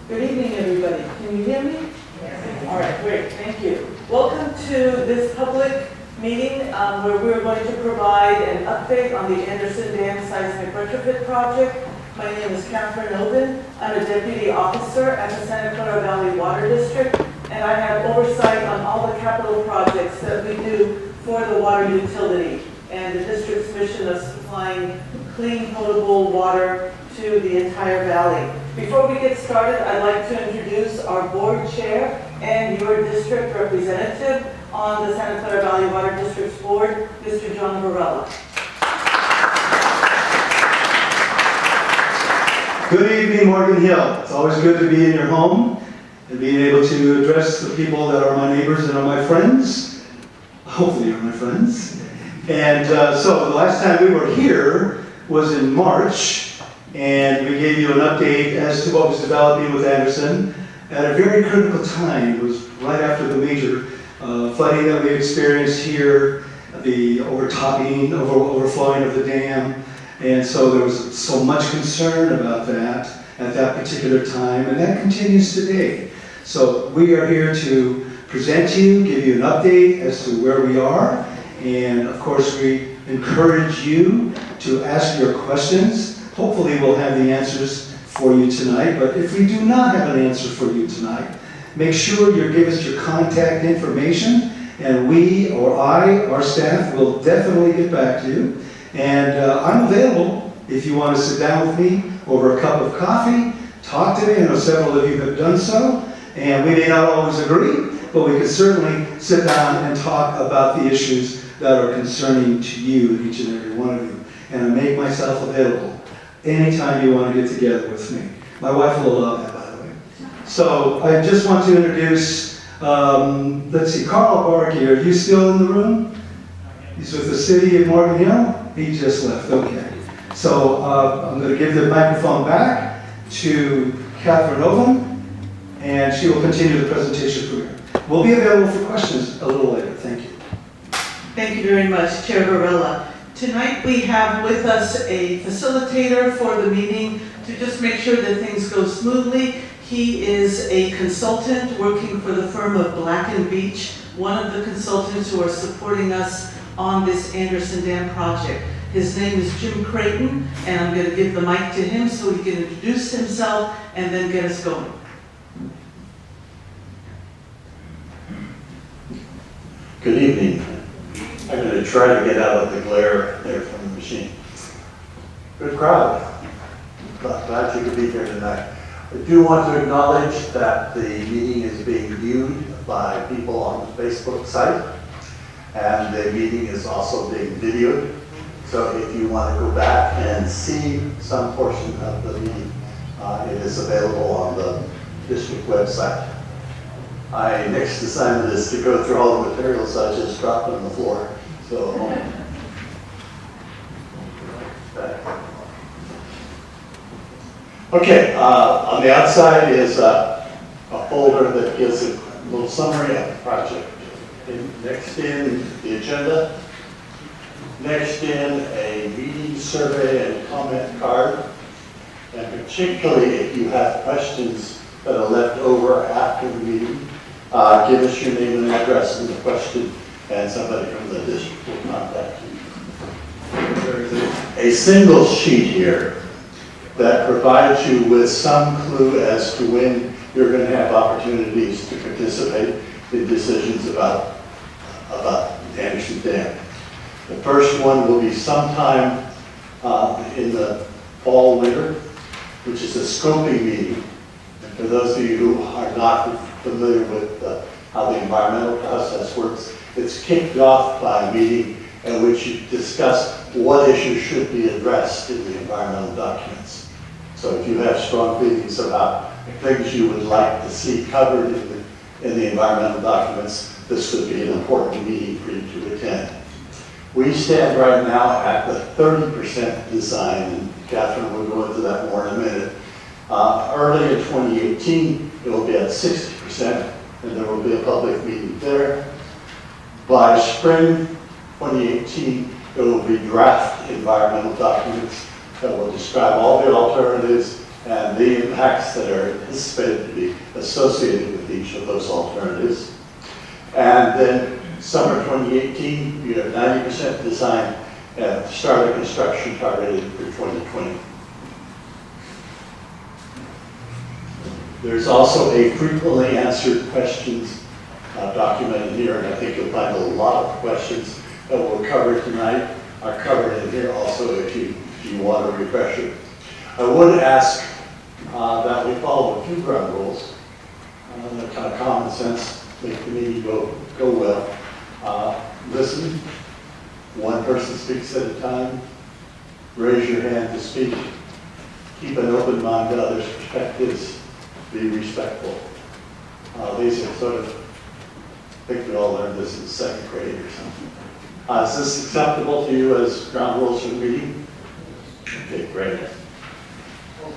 Good evening, everybody. Can you hear me? Yes. All right, great, thank you. Welcome to this public meeting where we're going to provide an update on the Anderson Dam Seismic Retrofit project. My name is Catherine Oben. I'm a deputy officer at the Santa Clara Valley Water District, and I have oversight on all the capital projects that we do for the water utility and the district's mission of supplying clean, potable water to the entire valley. Before we get started, I'd like to introduce our board chair and your district representative on the Santa Clara Valley Water District's board, Mr. John Varela. Good evening, Morgan Hill. It's always good to be in your home and being able to address the people that are my neighbors and are my friends. Hopefully you're my friends. And so the last time we were here was in March, and we gave you an update as to what was developing with Anderson at a very critical time. It was right after the major flooding that we experienced here, the overflowing of the dam. And so there was so much concern about that at that particular time, and that continues today. So we are here to present you, give you an update as to where we are, and of course we encourage you to ask your questions. Hopefully we'll have the answers for you tonight, but if we do not have an answer for you tonight, make sure you give us your contact information, and we or I, our staff, will definitely get back to you. And I'm available if you want to sit down with me over a cup of coffee, talk to me. I know several of you have done so, and we may not always agree, but we can certainly sit down and talk about the issues that are concerning to you, each and every one of you. And I make myself available anytime you want to get together with me. My wife will love that, by the way. So I just want to introduce, let's see, Carl Barkey. Are you still in the room? He's with the city of Morgan Hill? He just left, okay. So I'm going to give the microphone back to Catherine Oven, and she will continue the presentation from here. We'll be available for questions a little later. Thank you. Thank you very much, Chair Varela. Tonight we have with us a facilitator for the meeting to just make sure that things go smoothly. He is a consultant working for the firm of Black & Beach, one of the consultants who are supporting us on this Anderson Dam project. His name is Jim Creighton, and I'm going to give the mic to him so he can introduce himself and then get us going. Good evening. I'm going to try to get out of the glare there from the machine. Good crowd. Glad you could be here tonight. I do want to acknowledge that the meeting is being viewed by people on the Facebook site, and the meeting is also being videoed. So if you want to go back and see some portion of the meeting, it is available on the district website. My next assignment is to go through all the materials I just dropped on the floor. So, okay, on the outside is a folder that gives a little summary of the project. Next in the agenda, next in a meeting survey and comment card, and particularly if you have questions that are left over after the meeting, give us your name and address in the question, and somebody from the district will contact you. There's a single sheet here that provides you with some clue as to when you're going to have opportunities to participate in decisions about Anderson Dam. The first one will be sometime in the fall, winter, which is a scoping meeting. And for those of you who are not familiar with how the environmental process works, it's kicked off by a meeting in which you discuss what issues should be addressed in the environmental documents. So if you have strong feelings about things you would like to see covered in the environmental documents, this would be an important meeting for you to attend. We stand right now at the 30% design, and Catherine will go into that more in a minute. Early in 2018, it will be at 60%, and there will be a public meeting there. By spring 2018, it will be draft environmental documents that will describe all the alternatives and the impacts that are anticipated to be associated with each of those alternatives. And then summer 2018, you have 90% design and start of construction targeted for 2020. There's also a frequently answered questions documented here, and I think you'll find a lot of questions that we'll cover tonight are covered in here also if you want a refresher. I would ask that we follow a few ground rules. They're kind of common sense, make the meeting go well. Listen, one person speaks at a time. Raise your hand to speak. Keep an open mind to others' perspectives. Be respectful. These are sort of, I think we all learned this in second grade or something. Is this acceptable to you as ground rules for the meeting? Okay, great.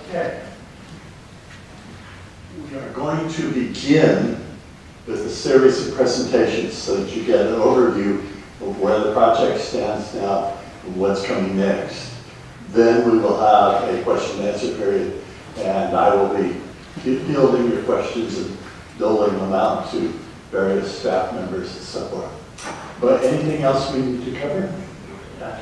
Okay. We are going to begin with a series of presentations so that you get an overview of where the project stands now and what's coming next. Then we will have a question and answer period, and I will be fielding your questions and doling them out to various staff members and so forth. But anything else we need to cover? Yeah.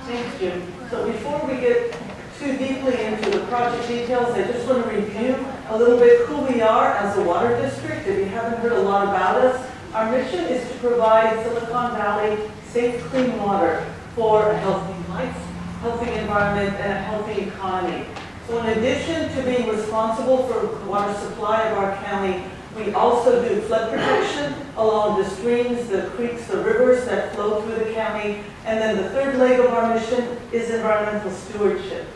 Thanks, Jim. So before we get too deeply into the project details, I just want to review a little bit who we are as a water district. If you haven't heard a lot about us, our mission is to provide Silicon Valley safe, clean water for a healthy life, healthy environment, and a healthy economy. So in addition to being responsible for the water supply of our county, we also do flood protection along the streams, the creeks, the rivers that flow through the county. And then the third leg of our mission is environmental stewardship.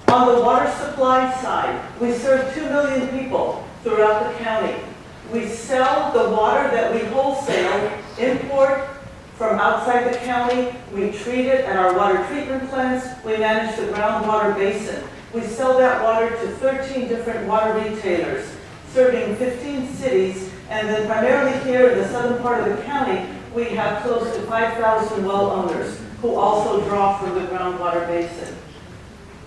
On the water supply side, we serve 2 million people throughout the county. We sell the water that we wholesale, import from outside the county. We treat it at our water treatment plants. We manage the groundwater basin. We sell that water to 13 different water retailers, serving 15 cities, and then primarily here in the southern part of the county, we have close to 5,000 well owners who also draw from the groundwater basin.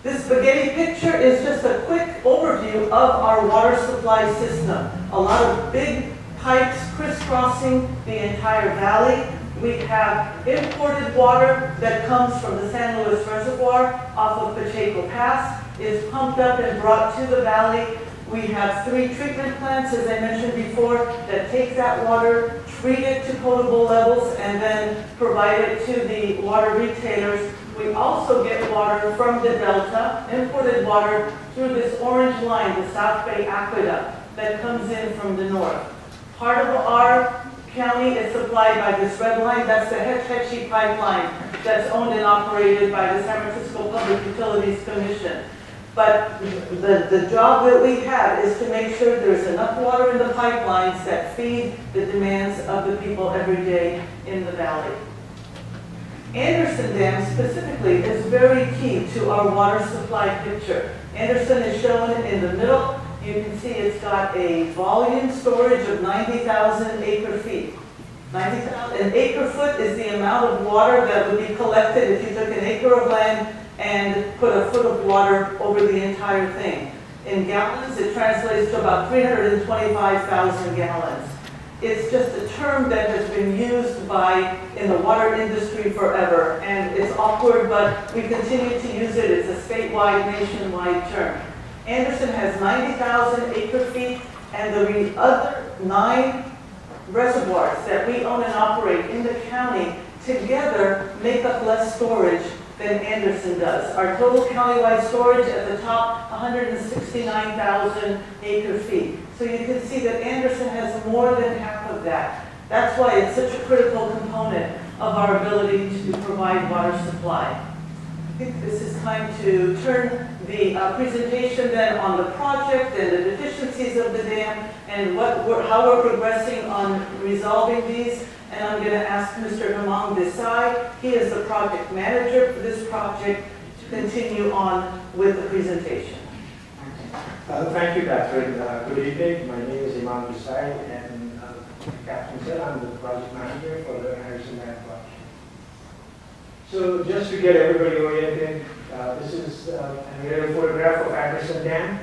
This spaghetti picture is just a quick overview of our water supply system. A lot of big pipes crisscrossing the entire valley. We have imported water that comes from the San Luis Reservoir off of Pacheco Pass, is pumped up and brought to the valley. We have 3 treatment plants, as I mentioned before, that take that water, treat it to potable levels, and then provide it to the water retailers. We also get water from the Delta, imported water, through this orange line, the South Bay Aqueduct, that comes in from the north. Part of our county is supplied by this red line. That's the Hetch Hetchy pipeline that's owned and operated by the San Francisco Public Utilities Commission. But the job that we have is to make sure there's enough water in the pipelines that feed the demands of the people every day in the valley. Anderson Dam specifically is very key to our water supply picture. Anderson is shown in the middle. You can see it's got a volume storage of 90,000 acre feet. An acre foot is the amount of water that would be collected if you took an acre of land and put a foot of water over the entire thing. In gallons, it translates to about 325,000 gallons. It's just a term that has been used in the water industry forever, and it's awkward, but we continue to use it. It's a statewide, nationwide term. Anderson has 90,000 acre feet, and the other 9 reservoirs that we own and operate in the county together make up less storage than Anderson does. Our total countywide storage at the top, 169,000 acre feet. So you can see that Anderson has more than half of that. That's why it's such a critical component of our ability to provide water supply. I think this is time to turn the presentation then on the project and the deficiencies of the dam and how we're progressing on resolving these. And I'm going to ask Mr. Hemang Desai, he is the project manager for this project, to continue on with the presentation. Thank you, Catherine. Good evening. My name is Hemang Desai, and Catherine said I'm the project manager for the Anderson Dam project. So just to get everybody oriented, this is an aerial photograph of Anderson Dam.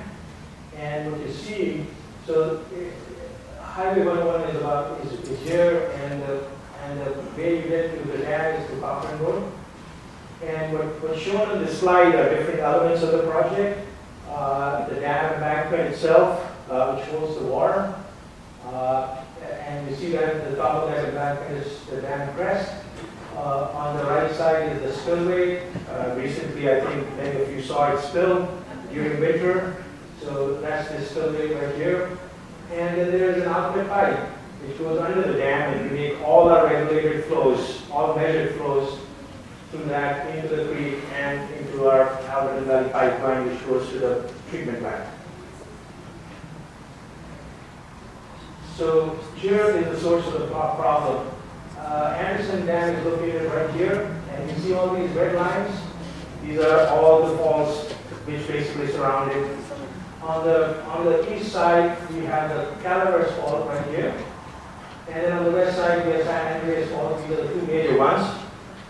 And what you see, so Highway 101 is here, and the way you get to the dam is to Cochran Road. And what's shown on the slide are different elements of the project. The dam embankment itself, which holds the water. And you see that at the top of that embankment is the dam crest. On the right side is the spillway. Recently, I think many of you saw it spill during winter. So that's the spillway right here. And then there is an outlet pipe which goes under the dam, and we make all our regulated flows, all measured flows through that into the creek and into our Alberton Valley pipeline, which goes to the treatment plant. So here is the source of the problem. Anderson Dam is located right here, and you see all these red lines. These are all the falls which basically surround it. On the east side, we have the Calaveras Fault right here. And then on the west side, we have San Andreas Fault. These are the two major ones.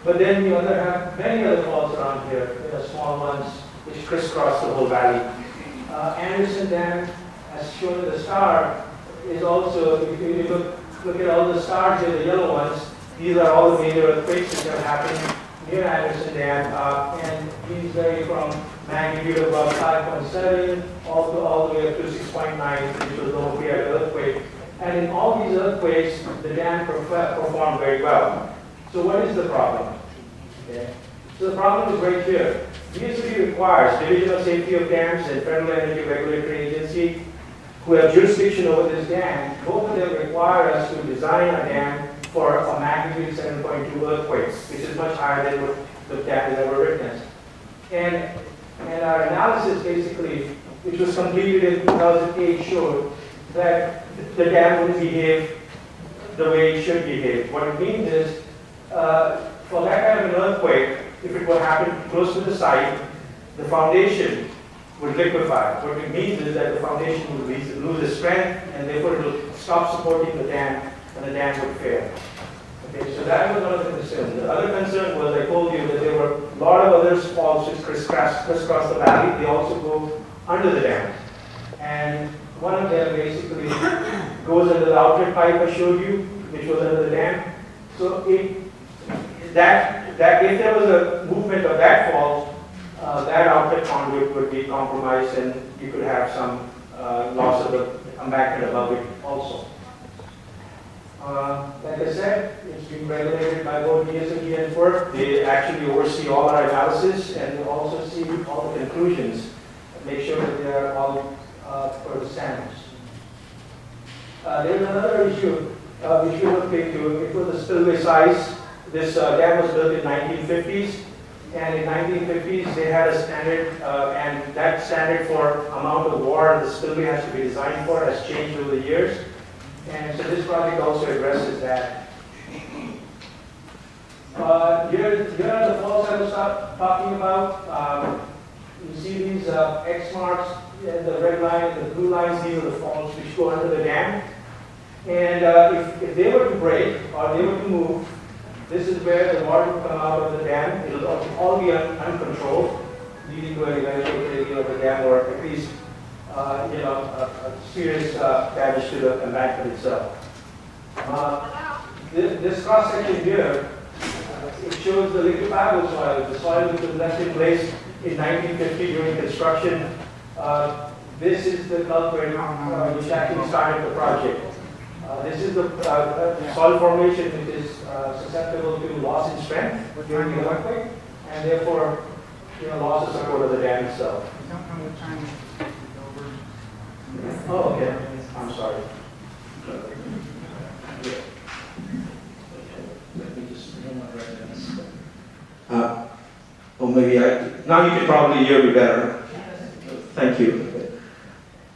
But then we have many other faults around here, small ones, which crisscross the whole valley. Anderson Dam, as shown in the star, is also, if you look at all the stars here, the yellow ones, these are all the major earthquakes which have happened near Anderson Dam, and these vary from magnitude of about 5.7 all the way up to 6.9, which was the Ophir earthquake. And in all these earthquakes, the dam performed very well. So what is the problem? Okay. So the problem is right here. DSOD requires Division of Safety of Dams and Federal Energy Regulatory Agency, who have jurisdiction over this dam. Both of them require us to design a dam for a magnitude 7.2 earthquake, which is much higher than what the dam has ever witnessed. And our analysis basically, which was completed in 2008, showed that the dam would behave the way it should behave. What it means is, for that kind of an earthquake, if it would happen close to the site, the foundation would liquefy. What it means is that the foundation would lose its strength, and therefore it will stop supporting the dam, and the dam would fail. Okay, so that was one of the concerns. The other concern was, I told you that there were a lot of other faults which crisscross the valley. They also go under the dam. And one of them basically goes under the outlet pipe I showed you, which was under the dam. So if there was a movement of that fault, that outlet conduit would be compromised, and you could have some loss of the embankment above it also. Like I said, it's being regulated by both DSOD and FERC. They actually oversee all our analysis, and they also see all the conclusions and make sure that they are all for the standards. There's another issue which we looked into. It was the spillway size. This dam was built in 1950s, and in 1950s they had a standard, and that standard for amount of water the spillway has to be designed for has changed over the years. And so this project also addresses that. Here are the faults I was talking about. You see these X marks, the red line and the blue lines, these are the faults which go under the dam. And if they were to break or they were to move, this is where the water will come out of the dam. It will all be uncontrolled, leading to an eventual failure of the dam, or at least a serious damage to the embankment itself. This cross section here, it shows the liquefiable soil, the soil which was left in place in 1950 during construction. This is the culprit which actually started the project. This is the soil formation which is susceptible to loss in strength during the earthquake, and therefore loss of support of the dam itself. Oh, okay. I'm sorry. Let me just or maybe now you can probably hear me better. Thank you.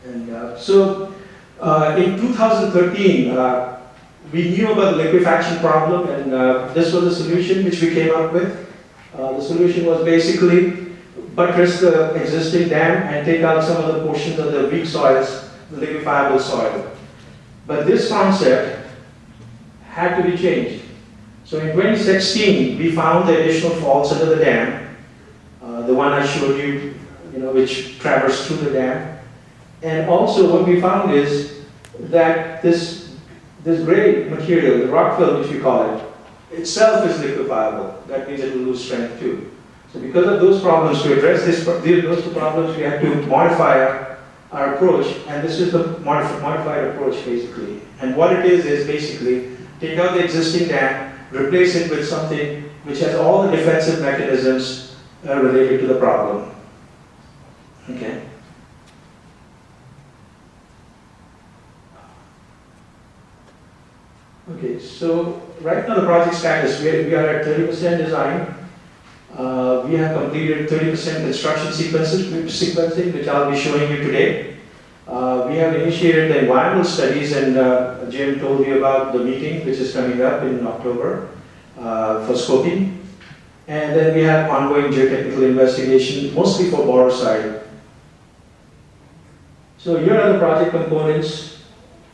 And so in 2013, we knew about the liquefaction problem, and this was the solution which we came up with. The solution was basically buttress the existing dam and take out some of the portions of the weak soils, the liquefiable soil. But this concept had to be changed. So in 2016, we found the additional faults under the dam, the one I showed you, which traversed through the dam. And also what we found is that this gray material, the rock fill which we call it, itself is liquefiable. That means it will lose strength too. So because of those problems, to address those two problems, we had to modify our approach, and this is the modified approach basically. And what it is basically take out the existing dam, replace it with something which has all the defensive mechanisms related to the problem. Okay. Okay, so right now the project status, we are at 30% design. We have completed 30% construction sequencing, which I'll be showing you today. We have initiated the environmental studies, and Jim told you about the meeting which is coming up in October for scoping. And then we have ongoing geotechnical investigation, mostly for borrow side. So here are the project components.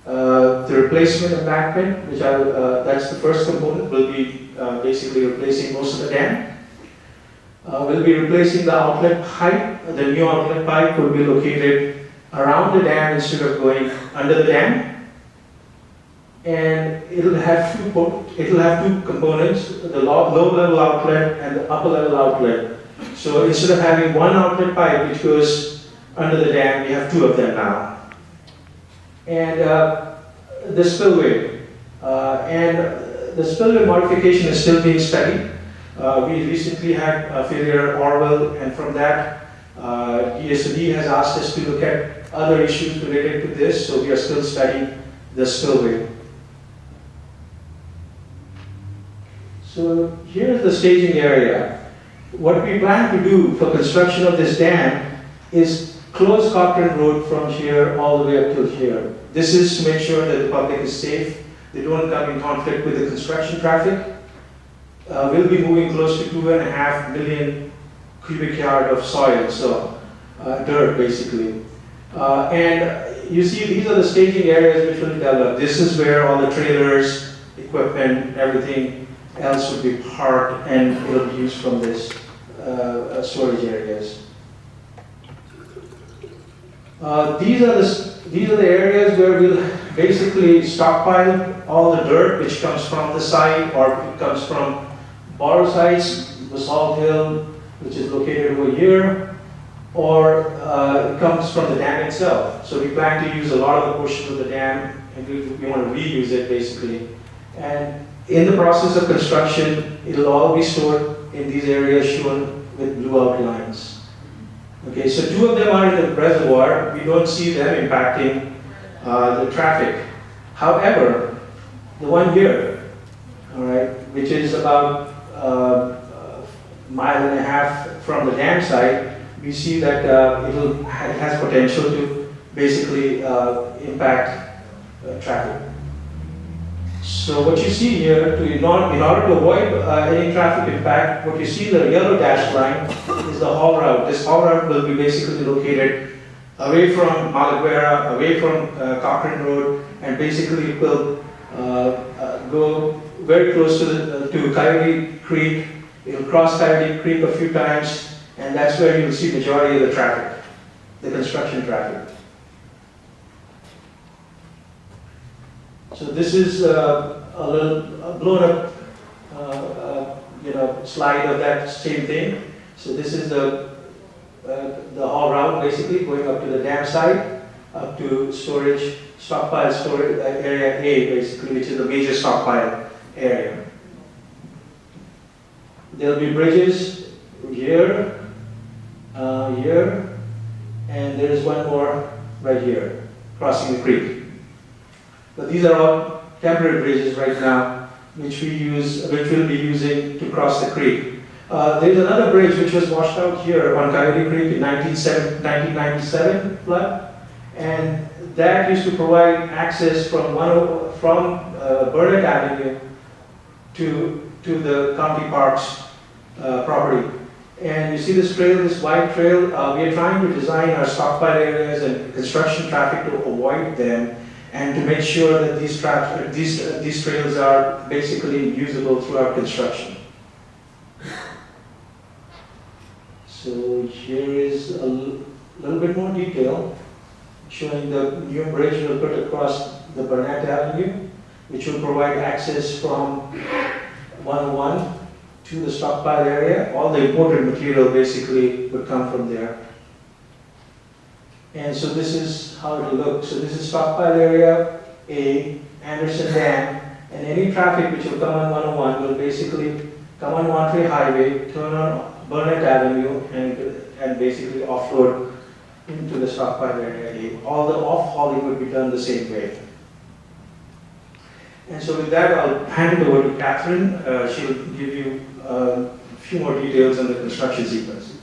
The replacement embankment, which that's the first component, will be basically replacing most of the dam. We'll be replacing the outlet pipe. The new outlet pipe will be located around the dam instead of going under the dam. And it'll have two components, the low level outlet and the upper level outlet. So instead of having one outlet pipe which goes under the dam, we have two of them now. And the spillway. The spillway modification is still being studied. We recently had a failure at Orwell, and from that, DSOD has asked us to look at other issues related to this, so we are still studying the spillway. So here's the staging area. What we plan to do for construction of this dam is close Cochrane Road from here all the way up till here. This is to make sure that the public is safe. They don't come in conflict with the construction traffic. We'll be moving close to 2.5 million cubic yard of soil, so dirt basically. And you see these are the staging areas which will develop. This is where all the trailers, equipment, everything else would be parked, and it'll be used from this storage areas. These are the areas where we'll basically stockpile all the dirt which comes from the site or it comes from borrow sites, Basalt Hill, which is located over here, or it comes from the dam itself. So we plan to use a lot of the portions of the dam, and we want to reuse it basically. And in the process of construction, it'll all be stored in these areas shown with blue outlines. Okay, so two of them are in the reservoir. We don't see them impacting the traffic. However, the one here, all right, which is about a mile and a half from the dam site, we see that it has potential to basically impact traffic. So what you see here, in order to avoid any traffic impact, what you see the yellow dashed line is the haul route. This haul route will be basically located away from Malaguera, away from Cochrane Road, and basically it will go very close to Coyote Creek. It will cross Coyote Creek a few times, and that's where you will see majority of the traffic, the construction traffic. So this is a little blown up, slide of that same thing. So this is the haul route basically going up to the dam site, up to storage, stockpile storage area A basically, which is the major stockpile area. There will be bridges here, here, and there is one more right here, crossing the creek. But these are all temporary bridges right now, which we'll be using to cross the creek. There's another bridge which was washed out here on Coyote Creek in 1997 flood, and that used to provide access from Burnett Avenue to the county parks property. And you see this trail, this wide trail. We are trying to design our stockpile areas and construction traffic to avoid them. and to make sure that these trails are basically usable throughout construction. So here is a little bit more detail showing the new bridge we'll put across the Burnett Avenue, which will provide access from 101 to the stockpile area. All the imported material basically would come from there. And so this is how it will look. So this is stockpile area A, Anderson Dam, and any traffic which will come on 101 will basically come on Monterey Highway, turn on Burnett Avenue, and basically offload into the stockpile area A. All the off-hauling would be done the same way. And so with that, I'll hand it over to Catherine. She'll give you a few more details on the construction sequence.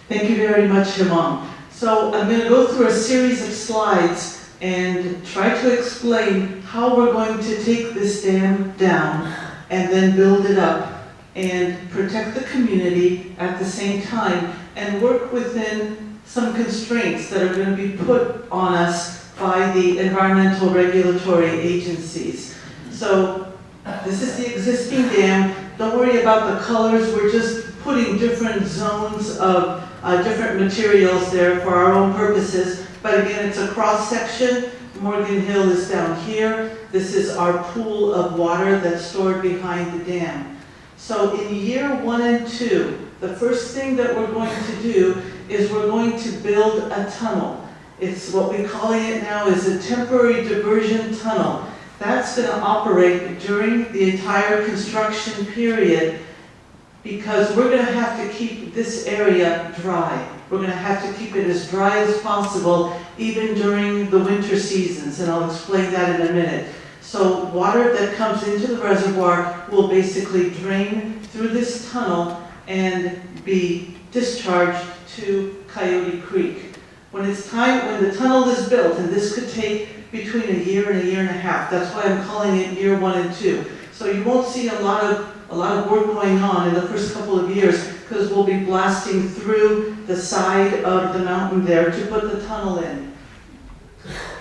Thank you very much, Hemang. So I'm going to go through a series of slides and try to explain how we're going to take this dam down and then build it up and protect the community at the same time and work within some constraints that are going to be put on us by the environmental regulatory agencies. So this is the existing dam. Don't worry about the colors. We're just putting different zones of different materials there for our own purposes. But again, it's a cross section. Morgan Hill is down here. This is our pool of water that's stored behind the dam. So in year 1 and 2, the first thing that we're going to do is we're going to build a tunnel. It's what we're calling it now is a temporary diversion tunnel. That's going to operate during the entire construction period because we're going to have to keep this area dry. We're going to have to keep it as dry as possible even during the winter seasons, and I'll explain that in a minute. So water that comes into the reservoir will basically drain through this tunnel and be discharged to Coyote Creek. When it's time, when the tunnel is built, and this could take between a year and a year and a half, that's why I'm calling it year 1 and 2. So you won't see a lot of work going on in the first couple of years because we'll be blasting through the side of the mountain there to put the tunnel in.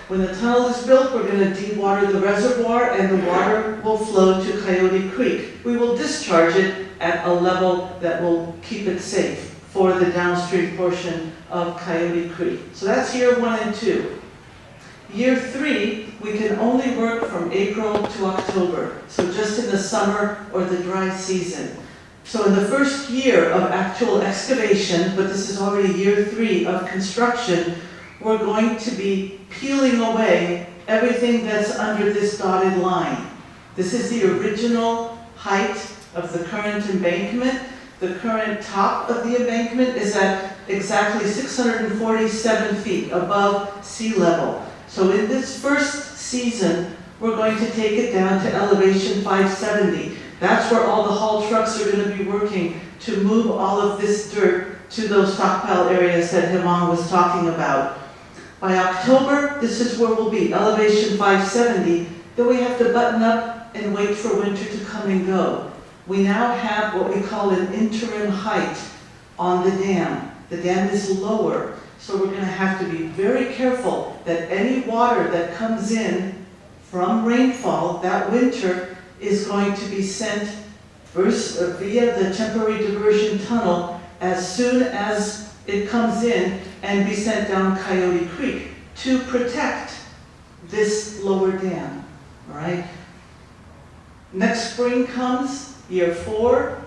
When the tunnel is built, we're going to dewater the reservoir and the water will flow to Coyote Creek. We will discharge it at a level that will keep it safe for the downstream portion of Coyote Creek. So that's year 1 and 2. Year 3, we can only work from April to October, so just in the summer or the dry season. So in the first year of actual excavation, but this is already year 3 of construction, we're going to be peeling away everything that's under this dotted line. This is the original height of the current embankment. The current top of the embankment is at exactly 647 feet above sea level. So in this first season, we're going to take it down to elevation 570. That's where all the haul trucks are going to be working to move all of this dirt to those stockpile areas that Hemang was talking about. By October, this is where we'll be, elevation 570. Then we have to button up and wait for winter to come and go. We now have what we call an interim height on the dam. The dam is lower. So we're going to have to be very careful that any water that comes in from rainfall that winter is going to be sent first via the temporary diversion tunnel as soon as it comes in and be sent down Coyote Creek to protect this lower dam. All right. Next spring comes, year 4,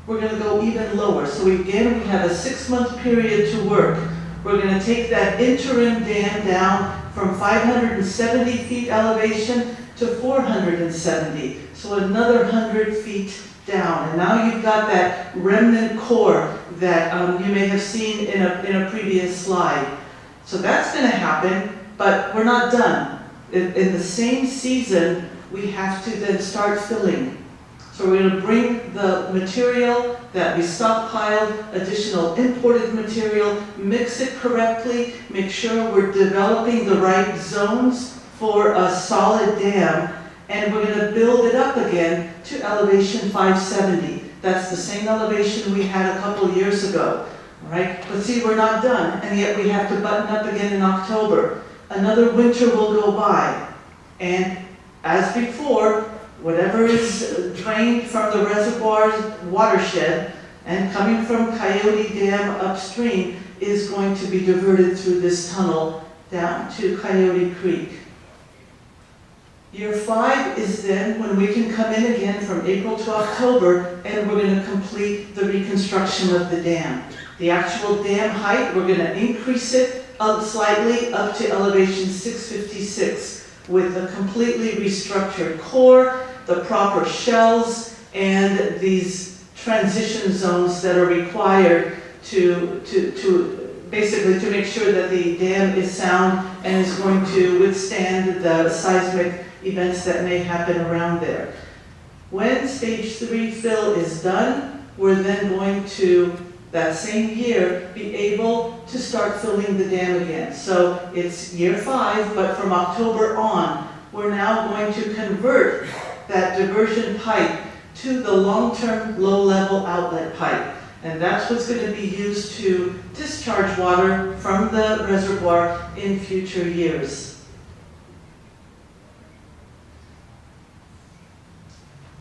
we're going to go even lower. So again, we have a 6-month period to work. We're going to take that interim dam down from 570 feet elevation to 470. So another 100 feet down. And now you've got that remnant core that you may have seen in a previous slide. So that's going to happen, but we're not done. In the same season, we have to then start filling. So we're going to bring the material that we stockpiled, additional imported material, mix it correctly, make sure we're developing the right zones for a solid dam, and we're going to build it up again to elevation 570. That's the same elevation we had a couple years ago. Right? But see, we're not done, and yet we have to button up again in October. another winter will go by. And as before, whatever is drained from the reservoir's watershed and coming from Coyote Dam upstream is going to be diverted through this tunnel down to Coyote Creek. Year 5 is then when we can come in again from April to October, and we're going to complete the reconstruction of the dam. The actual dam height, we're going to increase it slightly up to elevation 656 with a completely restructured core, the proper shells, and these transition zones that are required to basically to make sure that the dam is sound and is going to withstand the seismic events that may happen around there. When stage 3 fill is done, we're then going to, that same year, be able to start filling the dam again. So it's year 5, but from October on, we're now going to convert that diversion pipe to the long-term low-level outlet pipe. And that's what's going to be used to discharge water from the reservoir in future years.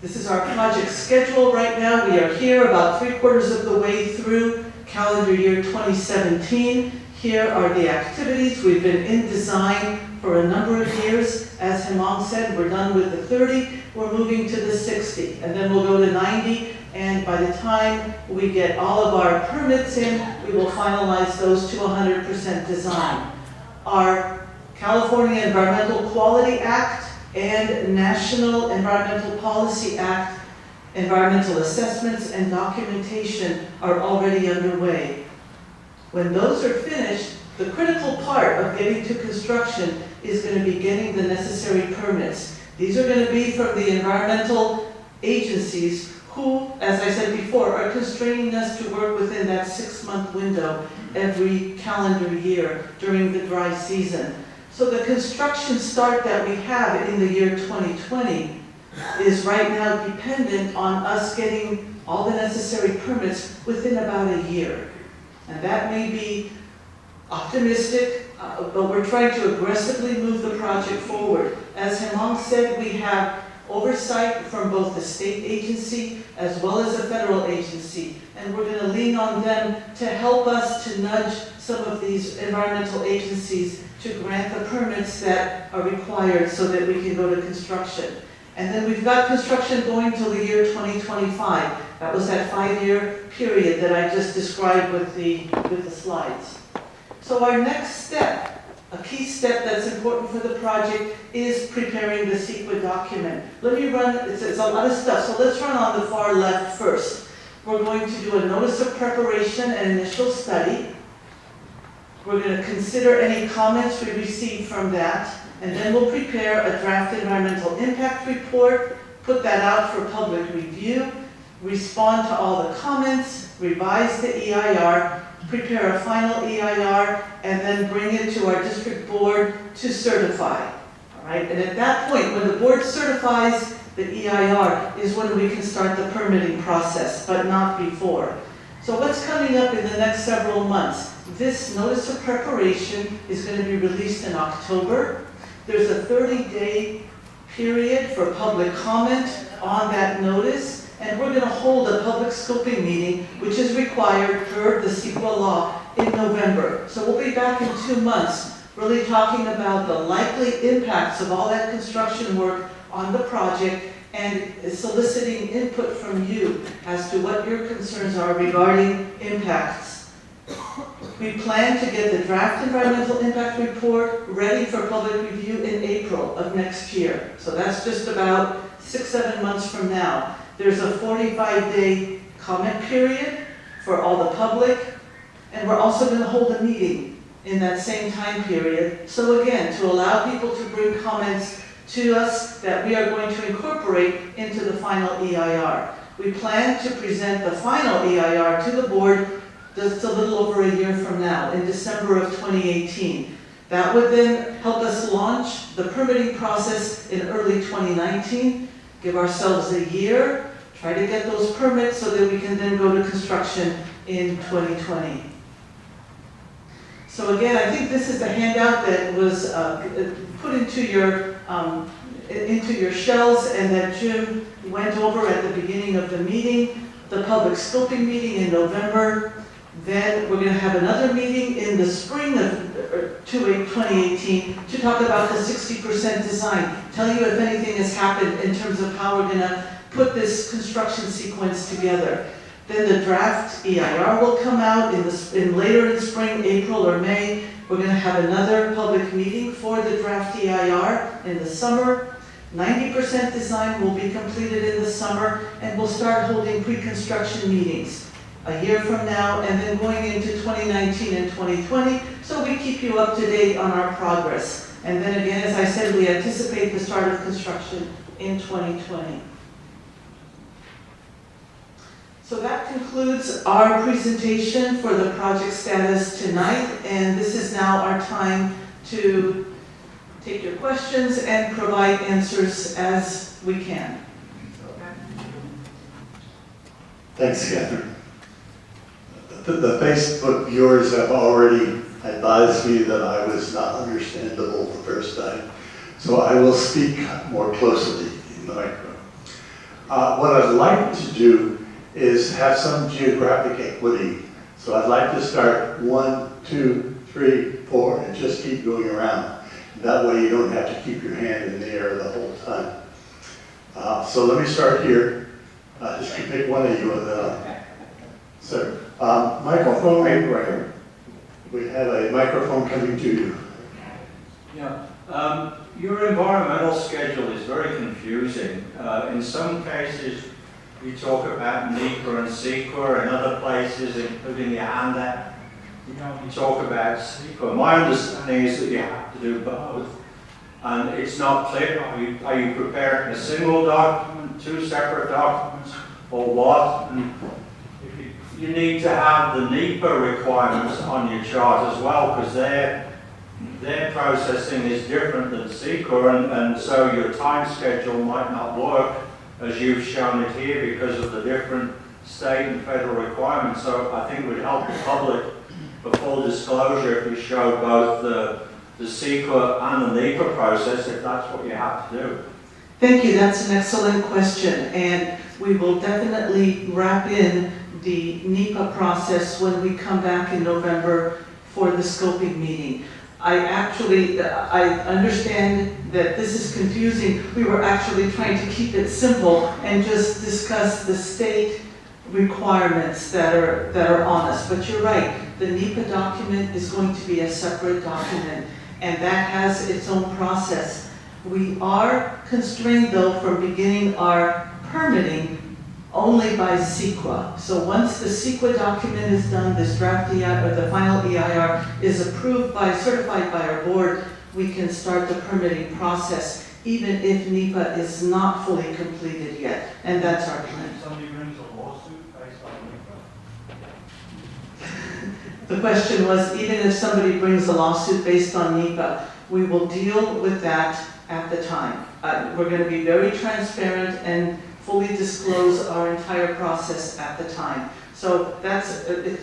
This is our project schedule right now. We are here about 3/4 of the way through calendar year 2017. Here are the activities. We've been in design for a number of years. As Hemang said, we're done with the 30. We're moving to the 60, and then we'll go to 90. And by the time we get all of our permits in, we will finalize those to 100% design. Our California Environmental Quality Act and National Environmental Policy Act environmental assessments and documentation are already underway. When those are finished, the critical part of getting to construction is going to be getting the necessary permits. These are going to be from the environmental agencies who, as I said before, are constraining us to work within that 6-month window every calendar year during the dry season. So the construction start that we have in the year 2020 is right now dependent on us getting all the necessary permits within about a year. And that may be optimistic, but we're trying to aggressively move the project forward. As Hemang said, we have oversight from both the state agency as well as the federal agency, and we're going to lean on them to help us to nudge some of these environmental agencies to grant the permits that are required so that we can go to construction. And then we've got construction going till the year 2025. That was that 5-year period that I just described with the slides. So our next step, a key step that's important for the project, is preparing the CEQA document. Let me run, it's a lot of stuff, so let's run on the far left first. We're going to do a notice of preparation and initial study. We're going to consider any comments we receive from that, and then we'll prepare a draft environmental impact report, put that out for public review, respond to all the comments, revise the EIR, prepare a final EIR, and then bring it to our district board to certify. All right? And at that point, when the board certifies the EIR is when we can start the permitting process, but not before. So what's coming up in the next several months? This notice of preparation is going to be released in October. There's a 30-day period for public comment on that notice, and we're going to hold a public scoping meeting, which is required per the CEQA law, in November. So we'll be back in 2 months, really talking about the likely impacts of all that construction work on the project and soliciting input from you as to what your concerns are regarding impacts. We plan to get the draft environmental impact report ready for public review in April of next year. So that's just about 6-7 months from now. There's a 45-day comment period for all the public, and we're also going to hold a meeting in that same time period. So again, to allow people to bring comments to us that we are going to incorporate into the final EIR. We plan to present the final EIR to the board just a little over a year from now, in December of 2018. That would then help us launch the permitting process in early 2019, give ourselves a year, try to get those permits so that we can then go to construction in 2020. So again, I think this is the handout that was put into your shells and that Jim went over at the beginning of the meeting, the public scoping meeting in November. Then we're going to have another meeting in the spring of 2018 to talk about the 60% design. Tell you if anything has happened in terms of how we're going to put this construction sequence together. Then the draft EIR will come out later in spring, April or May. We're going to have another public meeting for the draft EIR in the summer. 90% design will be completed in the summer, and we'll start holding pre-construction meetings a year from now, and then going into 2019 and 2020, so we keep you up to date on our progress. And then again, as I said, we anticipate the start of construction in 2020. So that concludes our presentation for the project status tonight, and this is now our time to take your questions and provide answers as we can. Thanks, Catherine. The Facebook viewers have already advised me that I was not understandable the first time, so I will speak more closely in the microphone. What I'd like to do is have some geographic equity. So I'd like to start 1, 2, 3, 4, and just keep going around. That way you don't have to keep your hand in the air the whole time. So let me start here. Just pick one of you and then sir. Microphone, right. We have a microphone coming to you. Yeah. Your environmental schedule is very confusing. In some cases, you talk about NEPA and CEQA, and other places, including your handout, you talk about CEQA. My understanding is that you have to do both, and it's not clear. Are you preparing a single document, 2 separate documents, or what? And you need to have the NEPA requirements on your chart as well, because their processing is different than CEQA, and so your time schedule might not work as you've shown it here because of the different state and federal requirements. So I think it would help the public for full disclosure if you showed both the CEQA and the NEPA process, if that's what you have to do. Thank you, that's an excellent question, and we will definitely wrap in the NEPA process when we come back in November for the scoping meeting. I understand that this is confusing. We were actually trying to keep it simple and just discuss the state requirements that are on us. But you're right, the NEPA document is going to be a separate document, and that has its own process. We are constrained, though, from beginning our permitting only by CEQA. So once the CEQA document is done, this draft EIR, or the final EIR, is approved certified by our board, we can start the permitting process, even if NEPA is not fully completed yet. And that's our plan. Somebody brings a lawsuit based on NEPA? The question was, even if somebody brings a lawsuit based on NEPA, we will deal with that at the time. We're going to be very transparent and fully disclose our entire process at the time. So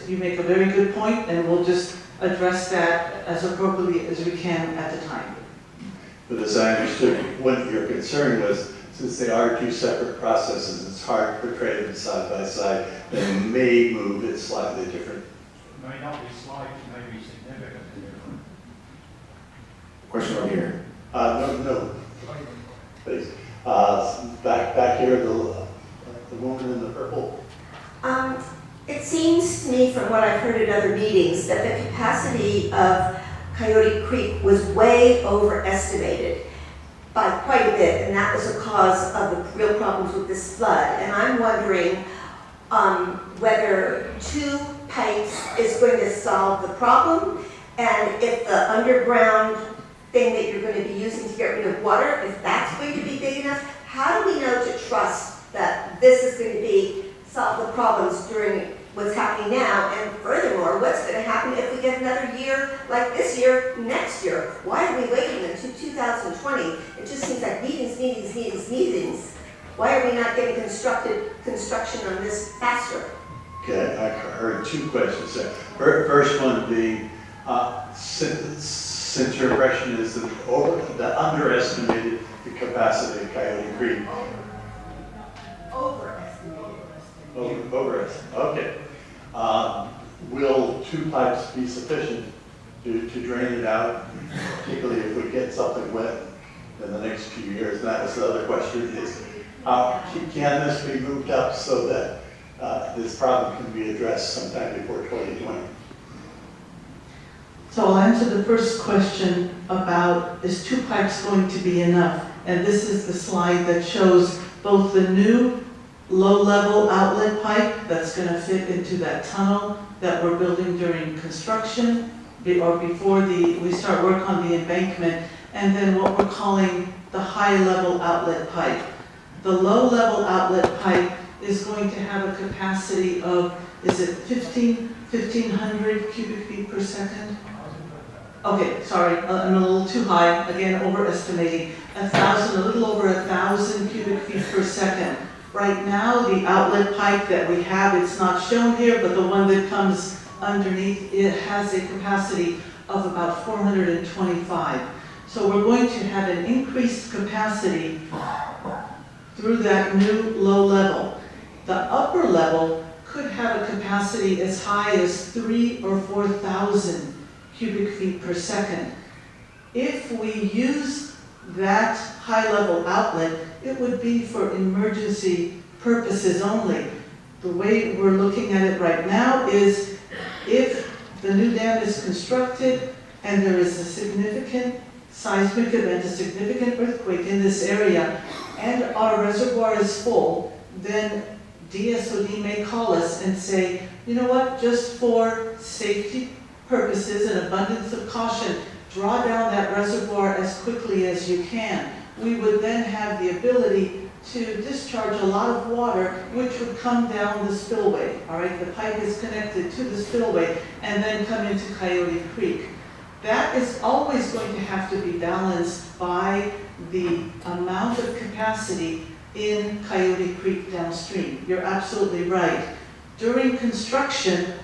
you make a very good point, and we'll just address that as appropriately as we can at the time. But as I understood, what your concern was, since they are 2 separate processes, it's hard to portray them side by side. They may move it slightly different. It may not be slight, it may be significantly different. Question over here. No. Please. Back here, the woman in the purple. It seems to me from what I've heard at other meetings that the capacity of Coyote Creek was way overestimated by quite a bit, and that was a cause of the real problems with this flood. And I'm wondering whether 2 pipes is going to solve the problem, and if the underground thing that you're going to be using to get rid of water, if that's going to be big enough. How do we know to trust that this is going to solve the problems during what's happening now? And furthermore, what's going to happen if we get another year like this year, next year? Why are we waiting until 2020? It just seems like meetings. Why are we not getting construction on this faster? Okay, I heard 2 questions there. First one being, Since your question is the underestimated the capacity of Coyote Creek. Overestimated, okay. Will 2 pipes be sufficient to drain it out, particularly if we get something wet in the next few years? And that was the other question, is how can this be moved up so that this problem can be addressed sometime before 2020? So I'll answer the first question about, is 2 pipes going to be enough? And this is the slide that shows both the new low-level outlet pipe that's going to fit into that tunnel that we're building during construction, or before we start work on the embankment, and then what we're calling the high-level outlet pipe. The low-level outlet pipe is going to have a capacity of, is it 1,500 cubic feet per second? Okay, sorry, I'm a little too high, again, overestimating. A little over 1,000 cubic feet per second. Right now, the outlet pipe that we have, it's not shown here, but the one that comes underneath, it has a capacity of about 425. So we're going to have an increased capacity through that new low level. The upper level could have a capacity as high as 3,000 or 4,000 cubic feet per second. If we use that high-level outlet, it would be for emergency purposes only. The way we're looking at it right now is if the new dam is constructed and there is a significant seismic event, a significant earthquake in this area, and our reservoir is full, then DSOD may call us and say, you know what, just for safety purposes and abundance of caution, draw down that reservoir as quickly as you can. We would then have the ability to discharge a lot of water, which would come down the spillway. All right, the pipe is connected to the spillway and then come into Coyote Creek. That is always going to have to be balanced by the amount of capacity in Coyote Creek downstream. You're absolutely right. During construction,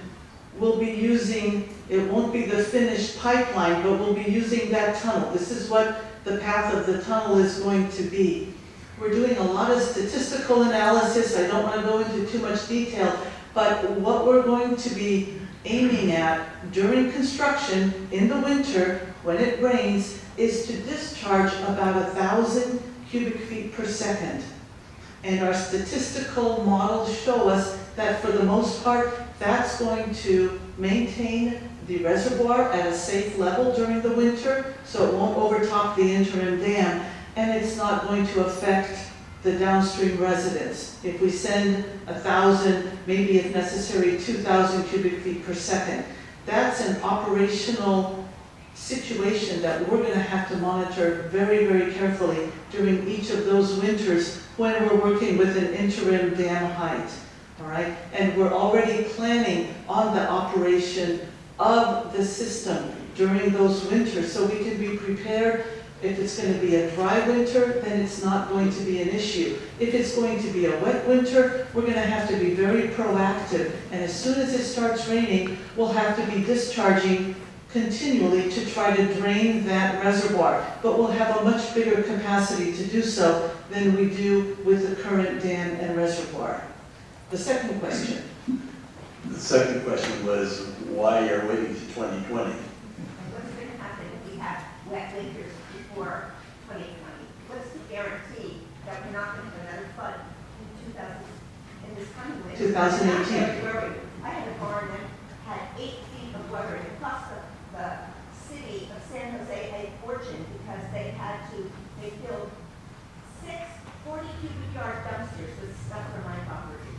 we'll be using, it won't be the finished pipeline, but we'll be using that tunnel. This is what the path of the tunnel is going to be. We're doing a lot of statistical analysis. I don't want to go into too much detail, but what we're going to be aiming at during construction in the winter, when it rains, is to discharge about 1,000 cubic feet per second. And our statistical models show us that for the most part, that's going to maintain the reservoir at a safe level during the winter, so it won't overtop the interim dam, and it's not going to affect the downstream residents. If we send 1,000, maybe if necessary 2,000 cubic feet per second, that's an operational situation that we're going to have to monitor very, very carefully during each of those winters when we're working with an interim dam height. All right, and we're already planning on the operation of the system during those winters, so we can be prepared. If it's going to be a dry winter, then it's not going to be an issue. If it's going to be a wet winter, we're going to have to be very proactive, and as soon as it starts raining, we'll have to be discharging continually to try to drain that reservoir, but we'll have a much bigger capacity to do so than we do with the current dam and reservoir. The second question. The second question was, why you're waiting to 2020? What's going to happen if we have wet winters before 2020? What's the guarantee that we're not going to have another flood in this coming winter? 2018. I had a barn that had 8 feet of water, and it cost the city of San Jose a fortune because they filled 6 40 cubic yard dumpsters with stuff from my property.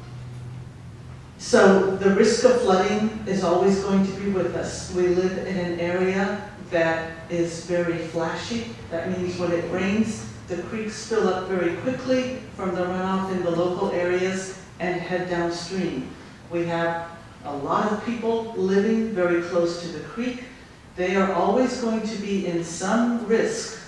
So the risk of flooding is always going to be with us. We live in an area that is very flashy. That means when it rains, the creeks fill up very quickly from the runoff in the local areas and head downstream. We have a lot of people living very close to the creek. They are always going to be in some risk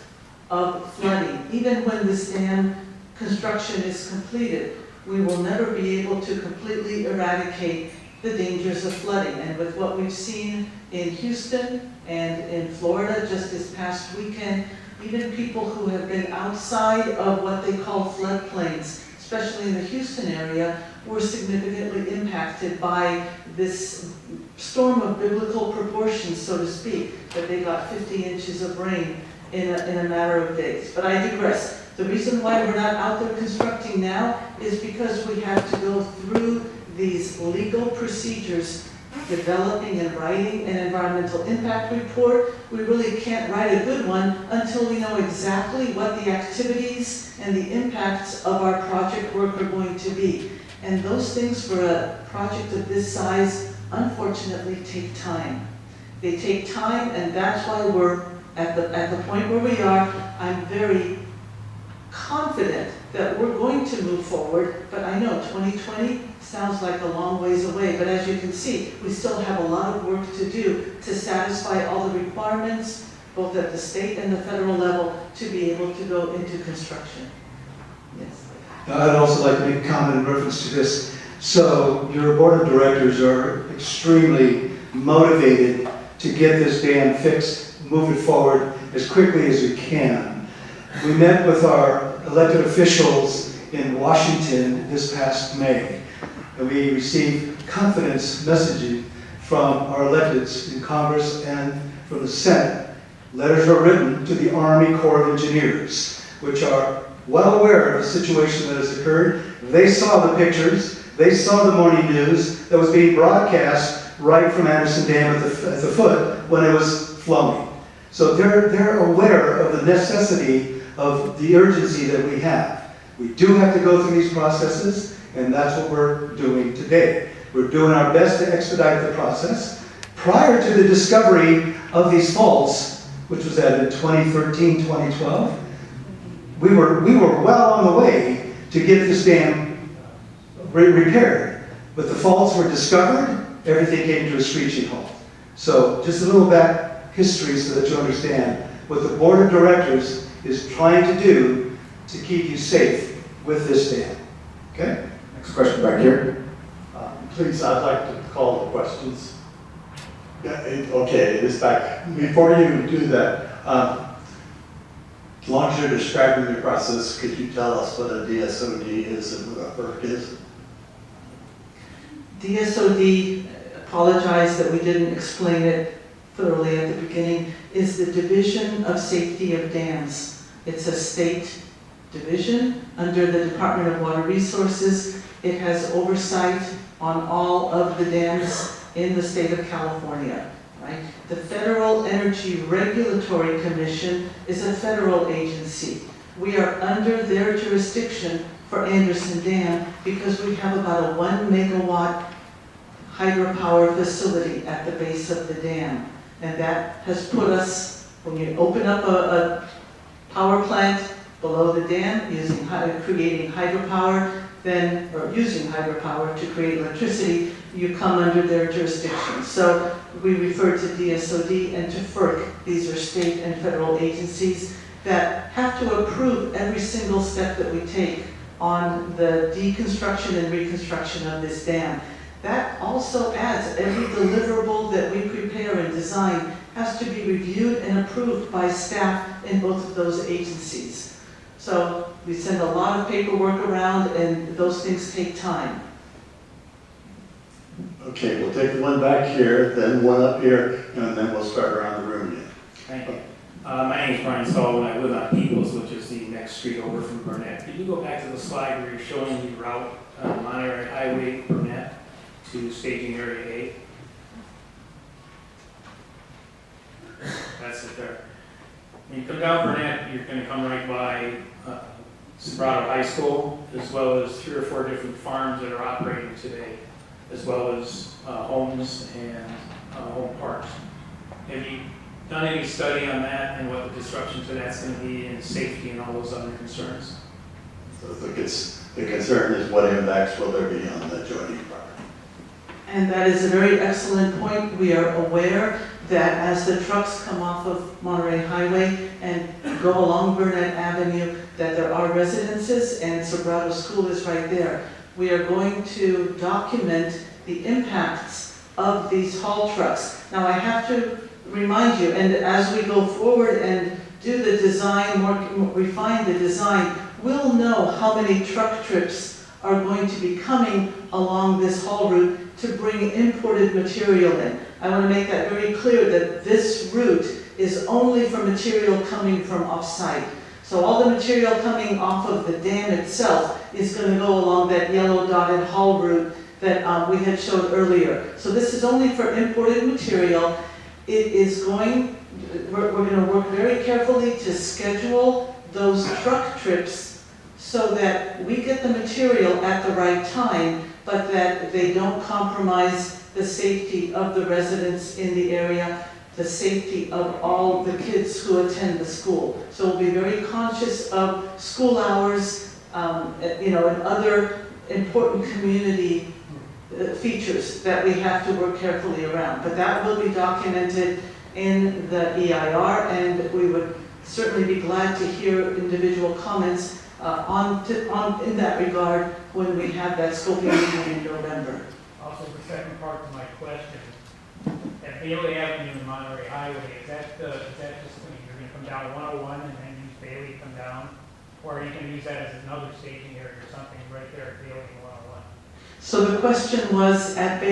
of flooding. Even when this dam construction is completed, we will never be able to completely eradicate the dangers of flooding. And with what we've seen in Houston and in Florida just this past weekend, even people who have been outside of what they call floodplains, especially in the Houston area, were significantly impacted by this storm of biblical proportions, so to speak, that they got 50 inches of rain in a matter of days. But I digress. The reason why we're not out there constructing now is because we have to go through these legal procedures, developing and writing an environmental impact report. We really can't write a good one until we know exactly what the activities and the impacts of our project work are going to be. And those things for a project of this size, unfortunately, take time. They take time, and that's why we're at the point where we are. I'm very confident that we're going to move forward, but I know 2020 sounds like a long ways away, but as you can see, we still have a lot of work to do to satisfy all the requirements, both at the state and the federal level, to be able to go into construction. Yes. I'd also like to make a comment in reference to this. So your board of directors are extremely motivated to get this dam fixed, move it forward as quickly as we can. We met with our elected officials in Washington this past May, and we received confidence messaging from our electeds in Congress and from the Senate. Letters are written to the Army Corps of Engineers, which are well aware of the situation that has occurred. They saw the pictures, they saw the morning news that was being broadcast right from Anderson Dam at the foot when it was flowing. So they're aware of the necessity of the urgency that we have. We do have to go through these processes, and that's what we're doing today. We're doing our best to expedite the process. Prior to the discovery of these faults, which was in 2013, 2012, we were well on the way to get this dam repaired. But the faults were discovered, everything came to a screeching halt. So just a little back history so that you understand what the board of directors is trying to do to keep you safe with this dam. Okay? Next question back here. Please, I'd like to call the questions. Yeah, okay, it is back. Before you do that, as long as you're describing the process, could you tell us what a DSOD is and what a FERC is? DSOD, apologize that we didn't explain it thoroughly at the beginning, is the Division of Safety of Dams. It's a state division under the Department of Water Resources. It has oversight on all of the dams in the state of California. Right? The Federal Energy Regulatory Commission is a federal agency. We are under their jurisdiction for Anderson Dam because we have about a 1 megawatt hydropower facility at the base of the dam. And that has put us, when you open up a power plant below the dam creating hydropower, or using hydropower to create electricity, you come under their jurisdiction. So we refer to DSOD and to FERC. These are state and federal agencies that have to approve every single step that we take on the deconstruction and reconstruction of this dam. That also adds every deliverable that we prepare and design has to be reviewed and approved by staff in both of those agencies. So we send a lot of paperwork around, and those things take time. Okay, we'll take the one back here, then one up here, and then we'll start around the room again. Thank you. My name is Brian Sullivan. I live on Eagles, which is the next street over from Burnett. Could you go back to the slide where you're showing the route on Monterey Highway, Burnett, to staging area 8? That's it there. When you come down Burnett, you're going to come right by Sobrado High School, as well as 3 or 4 different farms that are operating today, as well as homes and home parks. Have you done any study on that and what the disruption to that's going to be and safety and all those other concerns? So the concern is what impacts will there be on the adjoining property? And that is a very excellent point. We are aware that as the trucks come off of Monterey Highway and go along Burnett Avenue, that there are residences, and Sobrado School is right there. We are going to document the impacts of these haul trucks. Now, I have to remind you, and as we go forward and do the design, refine the design, we'll know how many truck trips are going to be coming along this haul route to bring imported material in. I want to make that very clear that this route is only for material coming from off-site. So all the material coming off of the dam itself is going to go along that yellow dotted haul route that we had showed earlier. So this is only for imported material. It is going, we're going to work very carefully to schedule those truck trips so that we get the material at the right time, but that they don't compromise the safety of the residents in the area, the safety of all the kids who attend the school. So we'll be very conscious of school hours, and other important community features that we have to work carefully around. But that will be documented in the EIR, and we would certainly be glad to hear individual comments in that regard when we have that scoping meeting in November. Also, the second part of my question, at Bailey Avenue and Monterey Highway, is that just, you're going to come down 101 and then use Bailey to come down? Or are you going to use that as another staging area or something right there at Bailey and 101? So the question was, at the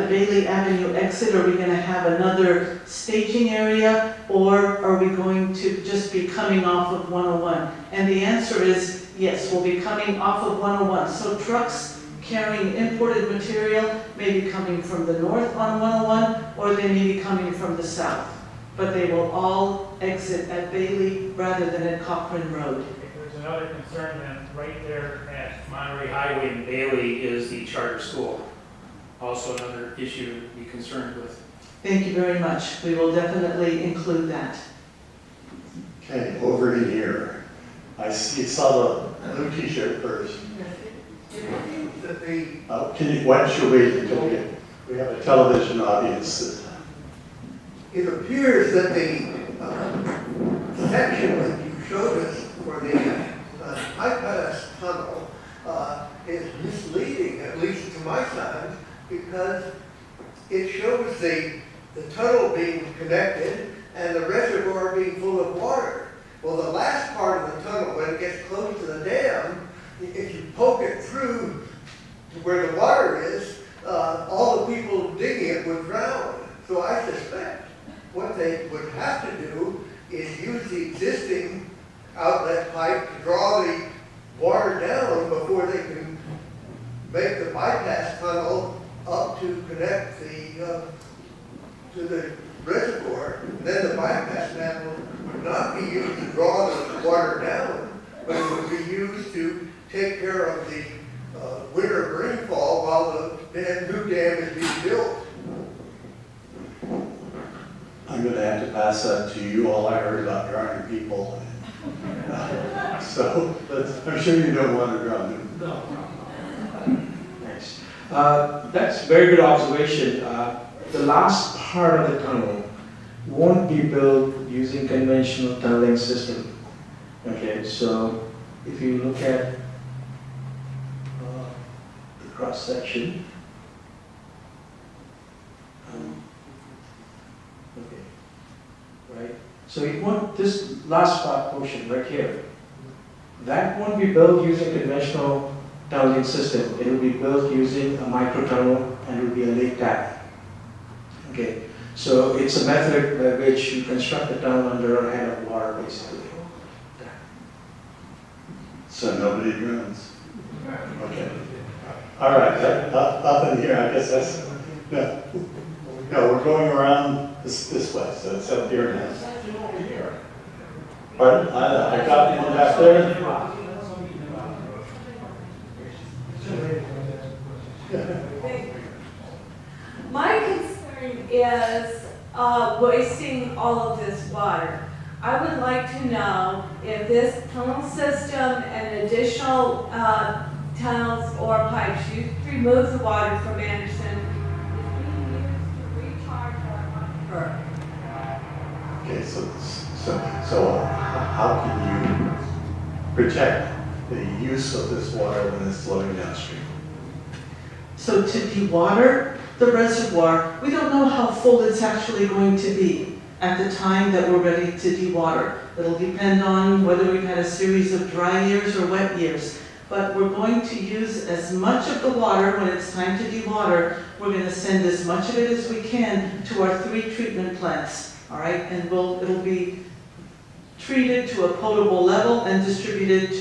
Bailey Avenue exit, are we going to have another staging area, or are we going to just be coming off of 101? And the answer is yes, we'll be coming off of 101. So trucks carrying imported material may be coming from the north on 101, or they may be coming from the south. But they will all exit at Bailey rather than at Cochrane Road. There's another concern then, right there at Monterey Highway and Bailey is the charter school. Also another issue to be concerned with. Thank you very much. We will definitely include that. Okay, over in here. I saw the blue t-shirt first. Why don't you wait until we have a television audience? It appears that the section that you showed us for the bypass tunnel is misleading, at least to my side, because it shows the tunnel being connected and the reservoir being full of water. Well, the last part of the tunnel, when it gets close to the dam, if you poke it through to where the water is, all the people digging it would drown. So I suspect what they would have to do is use the existing outlet pipe to draw the water down before they can make the bypass tunnel up to connect to the reservoir. And then the bypass tunnel would not be used to draw the water down, but it would be used to take care of the winter rainfall while the new dam is being built. I'm going to have to pass that to you. All I heard about drowning people. So I'm sure you don't want to drown them. No. Thanks. That's a very good observation. The last part of the tunnel won't be built using conventional tunneling system. Okay, so if you look at the cross section, okay, right. So it won't, this last part portion right here, that won't be built using conventional tunneling system. It will be built using a microtunnel and it will be a lake tap. Okay, so it's a method by which you construct a tunnel under a head of water, basically. So nobody drowns. Okay. All right. Up in here, I guess that's no. We're going around this way, so it's up here now. Pardon? I got one back there. My concern is wasting all of this water. I would like to know if this tunnel system and additional tunnels or pipes used to remove the water from Anderson is being used to recharge our aquifer. Okay, so how can you protect the use of this water when it's flowing downstream? So to dewater the reservoir, we don't know how full it's actually going to be at the time that we're ready to dewater. It'll depend on whether we've had a series of dry years or wet years. But we're going to use as much of the water when it's time to dewater. We're going to send as much of it as we can to our 3 treatment plants, all right? And it'll be treated to a potable level and distributed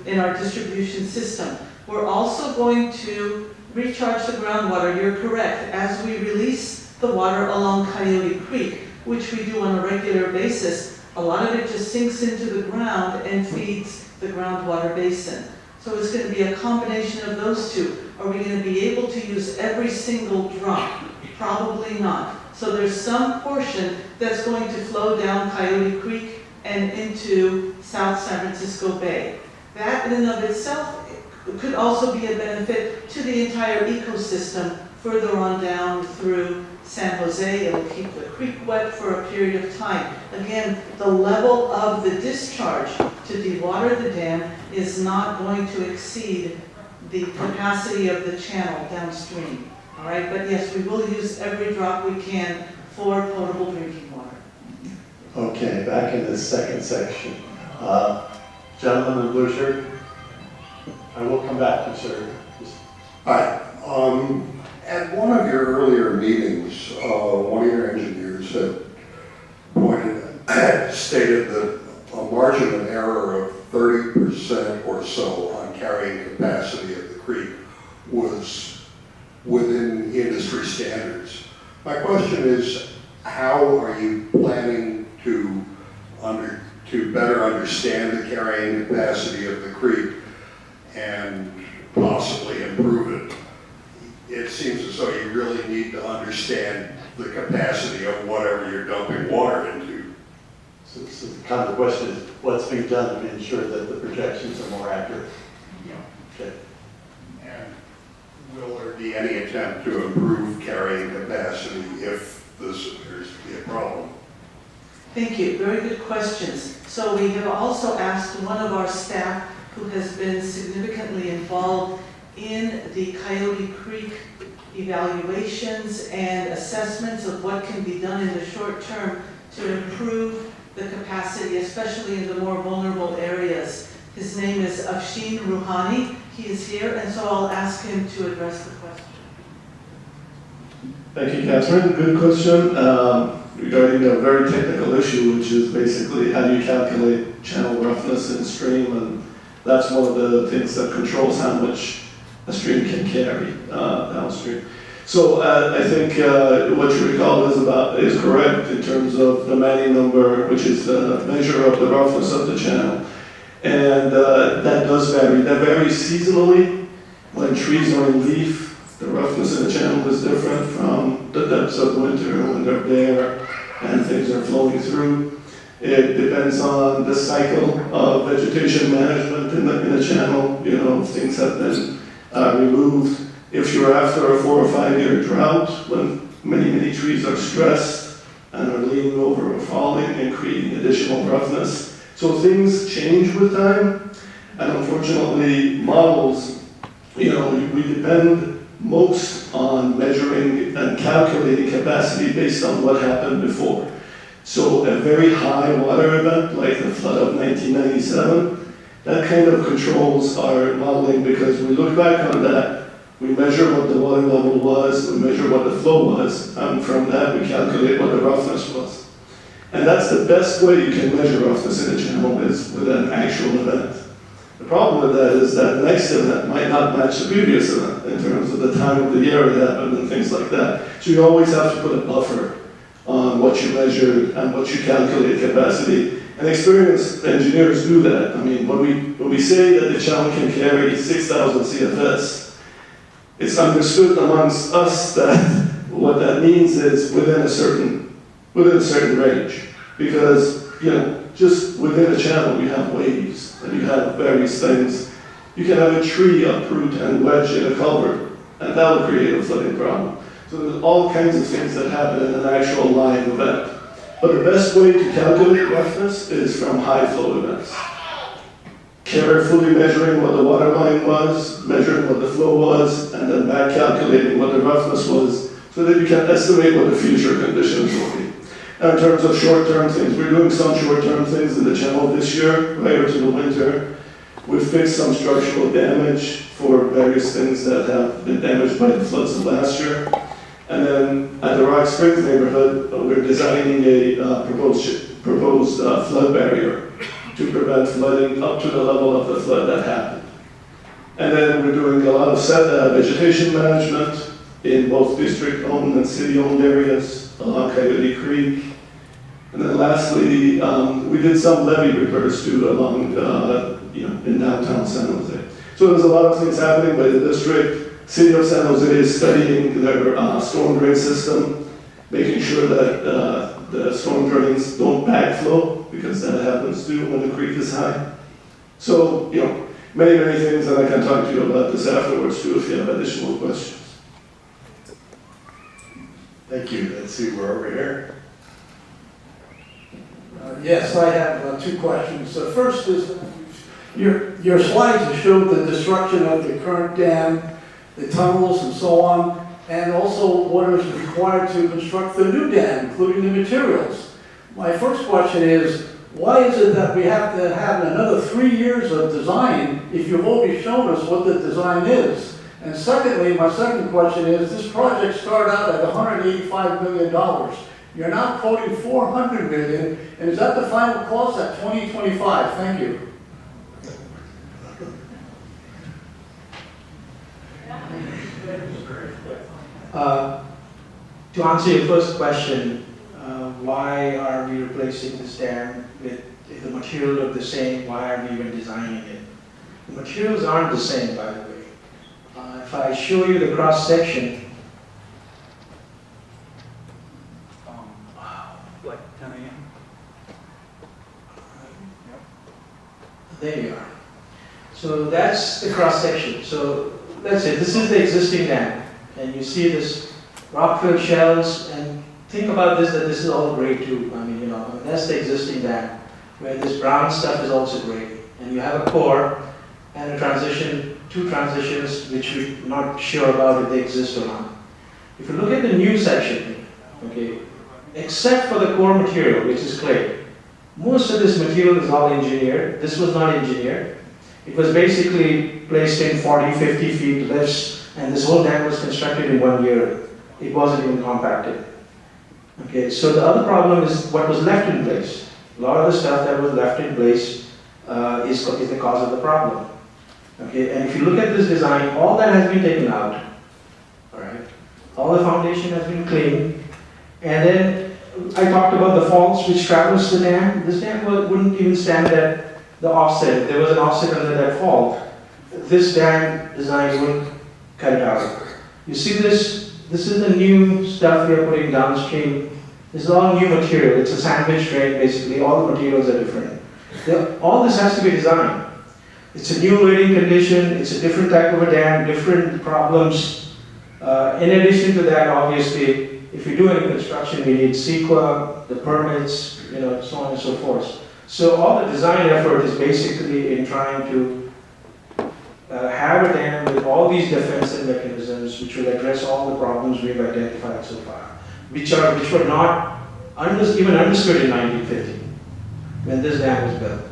in our distribution system. We're also going to recharge the groundwater, you're correct, as we release the water along Coyote Creek, which we do on a regular basis. A lot of it just sinks into the ground and feeds the groundwater basin. So it's going to be a combination of those two. Are we going to be able to use every single drop? Probably not. So there's some portion that's going to flow down Coyote Creek and into South San Francisco Bay. That in and of itself could also be a benefit to the entire ecosystem further on down through San Jose. It'll keep the creek wet for a period of time. Again, the level of the discharge to dewater the dam is not going to exceed the capacity of the channel downstream. All right, but yes, we will use every drop we can for potable drinking water. Okay, back in the second section. Gentleman in blue shirt. I will come back to you, sir. Hi. At one of your earlier meetings, one of your engineers had stated that a margin of error of 30% or so on carrying capacity of the creek was within industry standards. My question is, how are you planning to better understand the carrying capacity of the creek and possibly improve it? It seems as though you really need to understand the capacity of whatever you're dumping water into. So the kind of question is, what's being done to ensure that the projections are more accurate? Okay. And will there be any attempt to improve carrying capacity if this appears to be a problem? Thank you. Very good questions. So we have also asked one of our staff who has been significantly involved in the Coyote Creek evaluations and assessments of what can be done in the short term to improve the capacity, especially in the more vulnerable areas. His name is Afshin Rouhani. He is here, and so I'll ask him to address the question. Thank you, Catherine. Good question regarding a very technical issue, which is basically how do you calculate channel roughness in stream, and that's one of the things that controls how much a stream can carry downstream. So I think what you recall is correct in terms of the Manning number, which is the measure of the roughness of the channel. And that does vary. That varies seasonally. When trees are in leaf, the roughness in the channel is different from the depths of winter when they're bare and things are flowing through. It depends on the cycle of vegetation management in the channel. You know, things have been removed. If you're after a 4 or 5 year drought, when many trees are stressed and are leaning over or falling and creating additional roughness. So things change with time, and unfortunately models, you know, we depend most on measuring and calculating capacity based on what happened before. So a very high water event like the flood of 1997, that kind of controls our modeling because we look back on that, we measure what the water level was, we measure what the flow was, and from that we calculate what the roughness was. And that's the best way you can measure roughness in a channel is with an actual event. The problem with that is that the next event might not match the previous event in terms of the time of the year it happened and things like that. So you always have to put a buffer on what you measured and what you calculate capacity. And experienced engineers do that. I mean, when we say that the channel can carry 6,000 CFS, it's understood amongst us that what that means is within a certain range. Because, you know, just within a channel you have waves and you have various things. You can have a tree uproot and wedge in a culvert, and that will create a flooding problem. So there's all kinds of things that happen in an actual live event. But the best way to calculate roughness is from high flow events. carefully measuring what the water line was, measuring what the flow was, and then back calculating what the roughness was, so that you can estimate what the future conditions will be. Now, in terms of short-term things, we're doing some short-term things in the channel this year, prior to the winter. We've fixed some structural damage for various things that have been damaged by the floods of last year. And then at the Rock Springs neighborhood, we're designing a proposed flood barrier to prevent flooding up to the level of the flood that happened. And then we're doing a lot of vegetation management in both district-owned and city-owned areas along Coyote Creek. And then lastly, we did some levee repairs too along, in downtown San Jose. So there's a lot of things happening by the district. City of San Jose is studying their storm drain system, making sure that the storm drains don't backflow, because that happens too when the creek is high. So, many, many things, and I can talk to you about this afterwards too if you have additional questions. Thank you. Let's see, we're over here. Yes, I have two questions. The first is, your slides showed the destruction of the current dam, the tunnels and so on, and also what is required to construct the new dam, including the materials. My first question is, why is it that we have to have another 3 years of design if you've already shown us what the design is? And secondly, my second question is, this project started out at $185 million. You're now quoting $400 million, and is that the final cost at 2025? Thank you. To answer your first question, why are we replacing this dam with, if the material look the same, why are we even designing it? The materials aren't the same, by the way. If I show you the cross section, like 10 a.m. there you are. So that's the cross section. So let's say this is the existing dam, and you see this rock-filled shells, and think about this, that this is all gray too. That's the existing dam, where this brown stuff is also gray. And you have a core and a transition, two transitions, which we're not sure about if they exist or not. If you look at the new section, okay, except for the core material, which is clay, most of this material is all engineered. This was not engineered. It was basically placed in 40, 50 feet lifts, and this whole dam was constructed in 1 year. It wasn't even compacted. Okay, so the other problem is what was left in place. A lot of the stuff that was left in place is the cause of the problem. Okay, and if you look at this design, all that has been taken out. All right, all the foundation has been cleaned, and then I talked about the faults which travels the dam. This dam wouldn't even stand at the offset. If there was an offset under that fault, this dam design wouldn't cut it out. You see this? This is the new stuff we are putting downstream. This is all new material. It's a sandwich drain, basically. All the materials are different. All this has to be designed. It's a new loading condition. It's a different type of a dam, different problems. In addition to that, obviously, if you do any construction, we need CEQA, the permits, so on and so forth. So all the design effort is basically in trying to have a dam with all these defensive mechanisms which will address all the problems we've identified so far, which were not even understood in 1950 when this dam was built.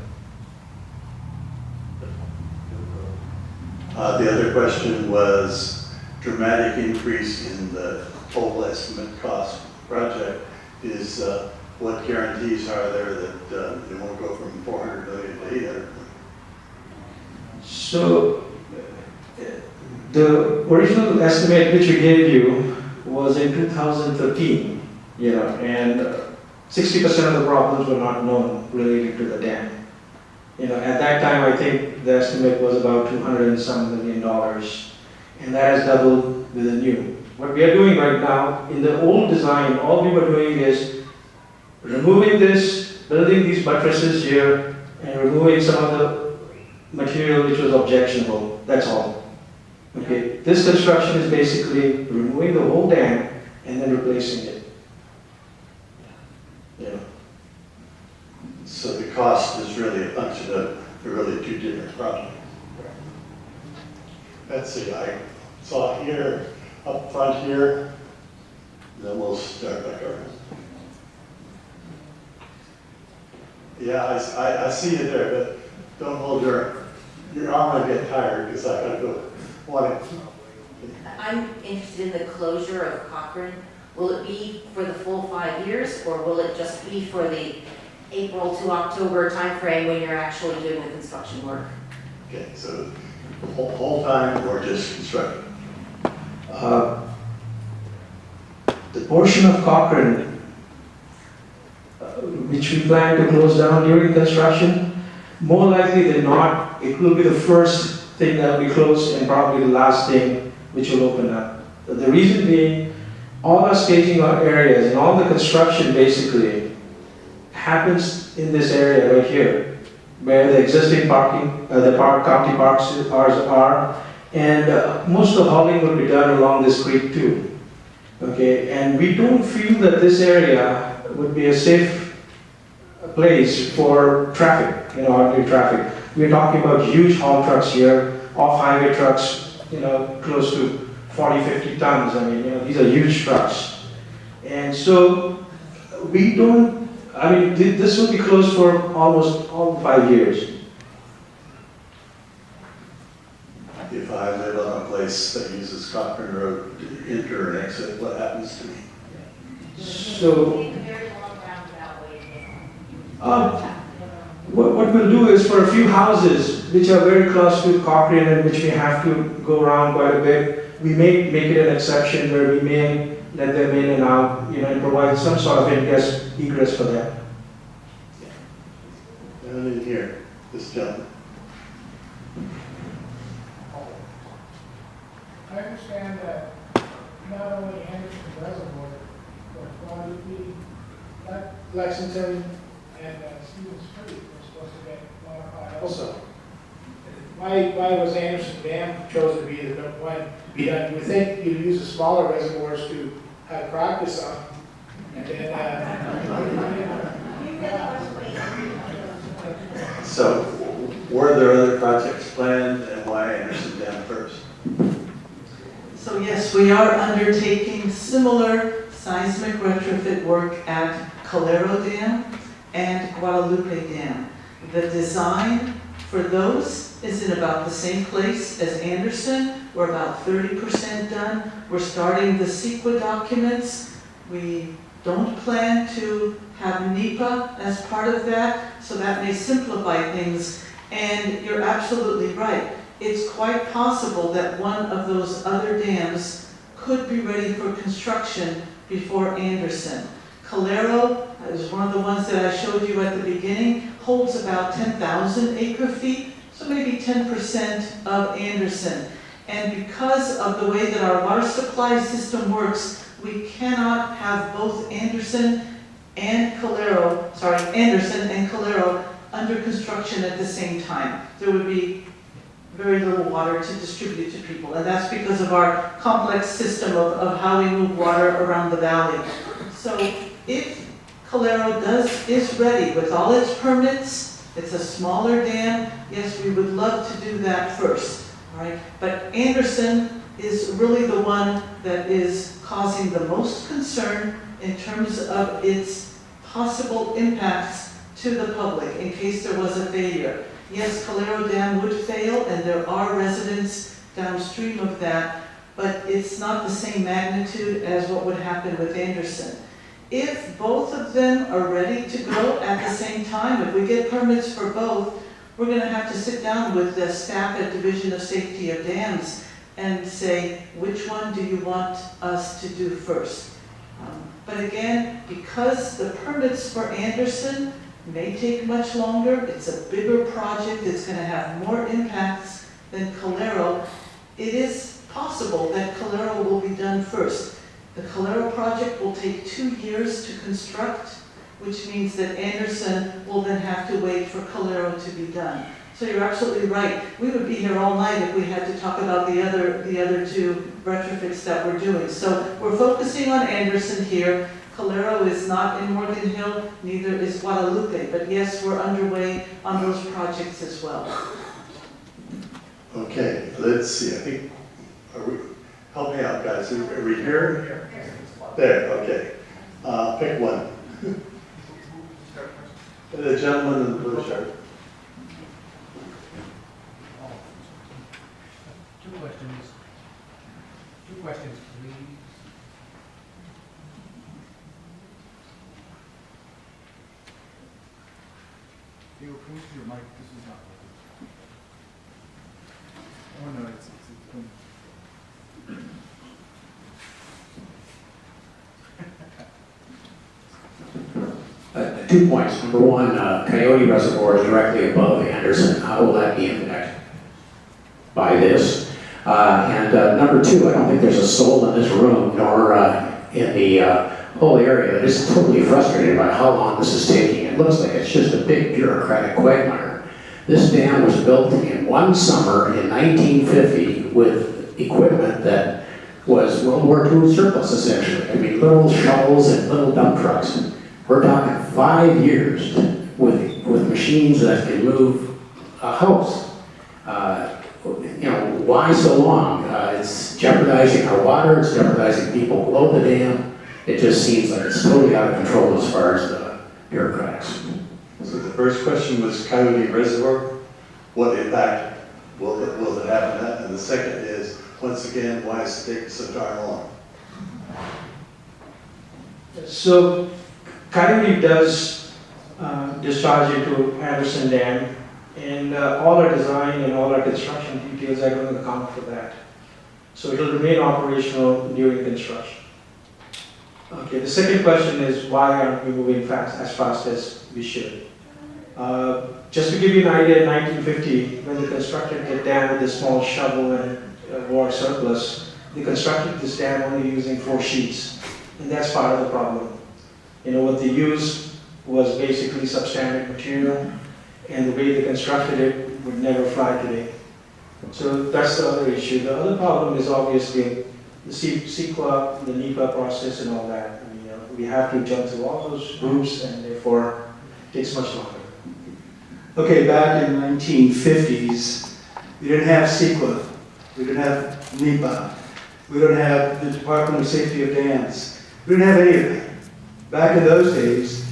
The other question was dramatic increase in the total estimate cost project. Is what guarantees are there that it won't go from 400 million to 800 million? So the original estimate which we gave you was in 2013, and 60% of the problems were not known related to the dam. At that time, I think the estimate was about $200 and some million, and that has doubled with the new. What we are doing right now, in the old design, all we were doing is removing this, building these buttresses here, and removing some of the material which was objectionable. That's all. Okay. This construction is basically removing the whole dam and then replacing it. Yeah. So the cost is really a function of They're really two different projects. Let's see, I saw it here, up front here, then we'll start back over. Yeah, I see you there, but don't hold your arm and get tired, because I gotta go. I'm interested in the closure of Cochrane. Will it be for the full 5 years, or will it just be for the April to October timeframe when you're actually doing the construction work? Okay, so whole time or just construction? The portion of Cochrane which we plan to close down during construction, more likely than not, it will be the first thing that will be closed and probably the last thing which will open up. The reason being, all our staging areas and all the construction basically happens in this area right here, where the existing parking, county parks are, and most of the hauling will be done along this creek too. Okay, and we don't feel that this area would be a safe place for traffic, ordinary traffic. We're talking about huge haul trucks here, off-highway trucks, close to 40, 50 tons. I mean, these are huge trucks. And so we don't, this will be closed for almost all 5 years. If I live on a place that uses Cochrane Road to enter and exit, what happens to me? So, what we'll do is for a few houses which are very close to Cochrane and which we have to go around quite a bit, we may make it an exception where we may let them in and out, and provide some sort of egress for them. Down in here, this gentleman. I understand that not only Anderson Reservoir, but Guadalupe, Lexington, and Stevens Street were supposed to get modified also. Why was Anderson Dam chosen to be the one to be done? You would think you'd use the smaller reservoirs to have practice on, and then. So, were there other projects planned, and why Anderson Dam first? So yes, we are undertaking similar seismic retrofit work at Calero Dam and Guadalupe Dam. The design for those is in about the same place as Anderson. We're about 30% done. We're starting the CEQA documents. We don't plan to have NEPA as part of that, so that may simplify things. And you're absolutely right. It's quite possible that one of those other dams could be ready for construction before Anderson. Calero is one of the ones that I showed you at the beginning, holds about 10,000 acre feet, so maybe 10% of Anderson. And because of the way that our water supply system works, we cannot have both Anderson and Calero under construction at the same time. There would be very little water to distribute to people, and that's because of our complex system of how we move water around the valley. So if Calero is ready with all its permits, it's a smaller dam, yes, we would love to do that first, all right? But Anderson is really the one that is causing the most concern in terms of its possible impacts to the public in case there was a failure. Yes, Calero Dam would fail, and there are residents downstream of that, but it's not the same magnitude as what would happen with Anderson. If both of them are ready to go at the same time, if we get permits for both, we're going to have to sit down with the staff at Division of Safety of Dams and say, which one do you want us to do first? But again, because the permits for Anderson may take much longer, it's a bigger project, it's going to have more impacts than Calero, it is possible that Calero will be done first. The Calero project will take 2 years to construct, which means that Anderson will then have to wait for Calero to be done. So you're absolutely right. We would be here all night if we had to talk about the other two retrofits that we're doing. So we're focusing on Anderson here. Calero is not in Morgan Hill, neither is Guadalupe, but yes, we're underway on those projects as well. Okay, let's see, I think, help me out, guys, are we here? There, okay. Pick one. The gentleman in the blue shirt. Two questions, please. Theo, can you see your mic? This is not working. Oh, no, it's been... 2 points. Number one, Coyote Reservoir is directly above Anderson. How will that be impacted by this? And number two, I don't think there's a soul in this room nor in the whole area that is totally frustrated by how long this is taking. It looks like it's just a big bureaucratic quagmire. This dam was built in one summer in 1950 with equipment that was World War II surplus, essentially. I mean, little shovels and little dump trucks. We're talking 5 years with machines that can move a house. You know, why so long? It's jeopardizing our water, it's jeopardizing people below the dam. It just seems like it's totally out of control as far as the bureaucrats. So the first question was Coyote Reservoir. What impact will it have on that? And the second is, once again, why is it taking so darn long? So Coyote does discharge into Anderson Dam, and all our design and all our construction details are going to account for that. So it will remain operational during construction. Okay, the second question is why aren't we moving as fast as we should? Just to give you an idea, in 1950, when they constructed the dam with a small shovel and war surplus, they constructed this dam only using 4 sheets, and that's part of the problem. You know, what they used was basically substandard material, and the way they constructed it would never fly today. So that's the other issue. The other problem is obviously the CEQA, the NEPA process and all that. I mean, we have to jump through all those hoops, and therefore it takes much longer. Okay, back in the 1950s, we didn't have CEQA, we didn't have NEPA, we don't have the Department of Safety of Dams. We didn't have any of that. Back in those days,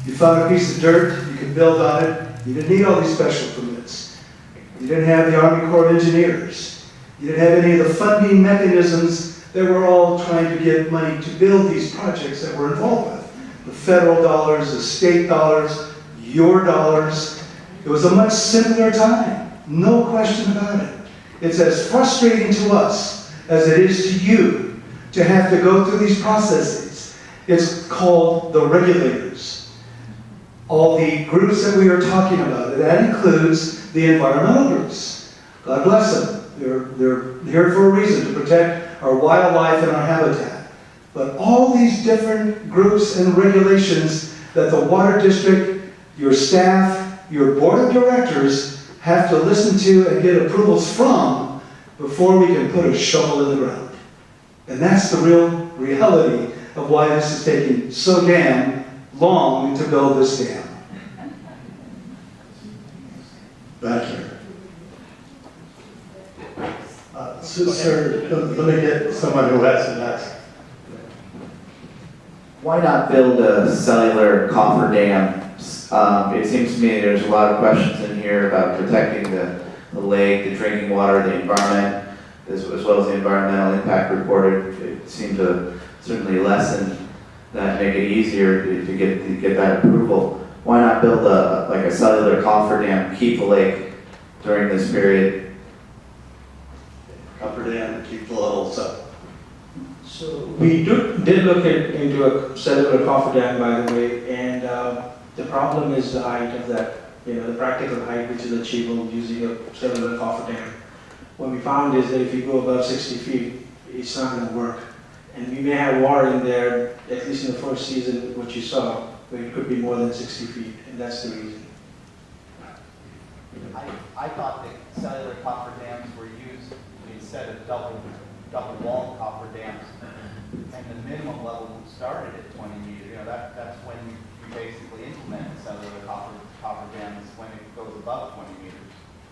you found a piece of dirt, you could build on it. You didn't need all these special permits. You didn't have the Army Corps of Engineers. You didn't have any of the funding mechanisms that we're all trying to get money to build these projects that we're involved with. The federal dollars, the state dollars, your dollars. It was a much simpler time, no question about it. It's as frustrating to us as it is to you to have to go through these processes. It's called the regulators. All the groups that we are talking about, that includes the environmental groups. God bless them. They're here for a reason, to protect our wildlife and our habitat. But all these different groups and regulations that the water district, your staff, your board of directors have to listen to and get approvals from before we can put a shovel in the ground. And that's the real reality of why this is taking so damn long to build this dam. Back here. Sir, let me get someone who has an ask. Why not build a cellular coffer dam? It seems to me there's a lot of questions in here about protecting the lake, the drinking water, the environment, as well as the environmental impact report. It seemed to certainly lessen that, make it easier to get that approval. Why not build a cellular coffer dam, keep the lake during this period? Coffer dam, keep the levels up. So we did look into a cellular coffer dam, by the way, and the problem is the height of that, the practical height which is achievable using a cellular coffer dam. What we found is that if you go above 60 feet, it's not going to work. And we may have water in there, at least in the first season, what you saw, but it could be more than 60 feet, and that's the reason. I thought that cellular coffer dams were used instead of double double wall cofferdams, and the minimum level started at 20 meters. You know, that's when you basically implement cellular cofferdams when it goes above 20 meters.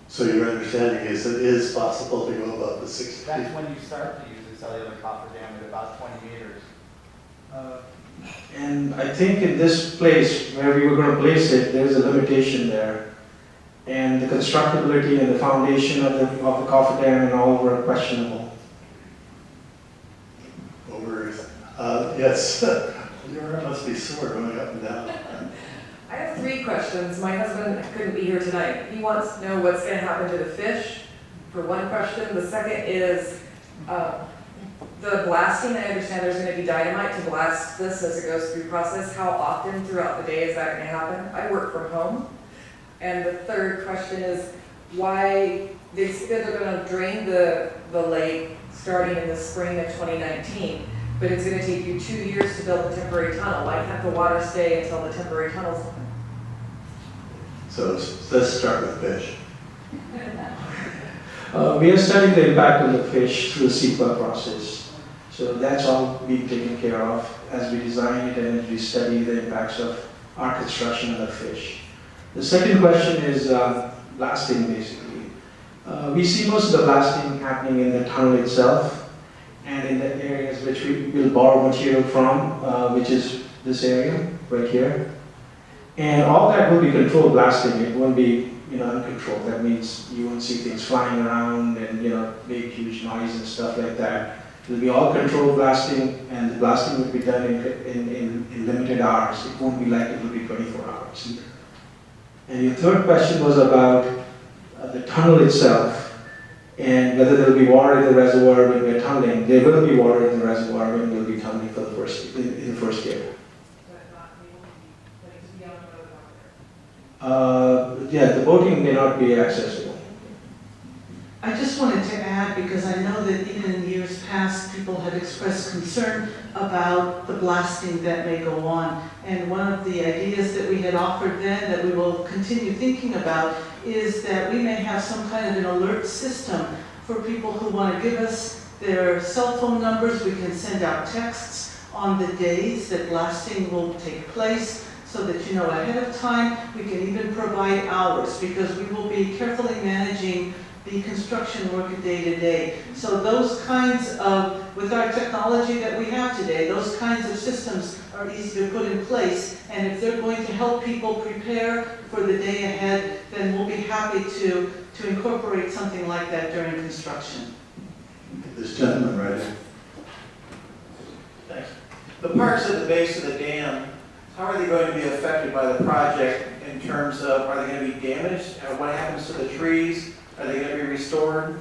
So your understanding is it is possible to go above the 60 That's feet? when you start to use a cellular cofferdam at about 20 meters. And I think in this place where we were going to place it, there's a limitation there. And the constructability and the foundation of the cofferdam and all were questionable. Yes. Your arm must be sore going up and down. I have 3 questions. My husband couldn't be here tonight. He wants to know what's going to happen to the fish, for one question. The second is the blasting. I understand there's going to be dynamite to blast this as it goes through process. How often throughout the day is that going to happen? I work from home. And the third question is why they said they're going to drain the lake starting in the spring of 2019, but it's going to take you 2 years to build the temporary tunnel. Why can't the water stay until the temporary tunnel's done? So let's start with fish. We are studying the impact on the fish through the CEQA process. So that's all being taken care of as we design it and as we study the impacts of our construction on the fish. The second question is blasting, basically. We see most of the blasting happening in the tunnel itself and in the areas which we will borrow material from, which is this area right here. And all that will be controlled blasting. It won't be, uncontrolled. That means you won't see things flying around and, big, huge noise and stuff like that. It will be all controlled blasting, and the blasting will be done in limited hours. It won't be like it will be 24 hours either. And your third question was about the tunnel itself and whether there will be water in the reservoir when we are tunneling. There will be water in the reservoir when we will be tunneling for in the first year. Yeah, the boating may not be accessible. I just wanted to add, because I know that even in years past, people have expressed concern about the blasting that may go on. And one of the ideas that we had offered then that we will continue thinking about is that we may have some kind of an alert system for people who want to give us their cell phone numbers. We can send out texts on the days that blasting will take place, so that you know ahead of time. We can even provide hours, because we will be carefully managing the construction work day to day. So those kinds of, with our technology that we have today, those kinds of systems are easy to put in place. And if they're going to help people prepare for the day ahead, then we'll be happy to incorporate something like that during construction. This gentleman right here. Thanks. The parks at the base of the dam, how are they going to be affected by the project in terms of, are they going to be damaged? What happens to the trees? Are they going to be restored?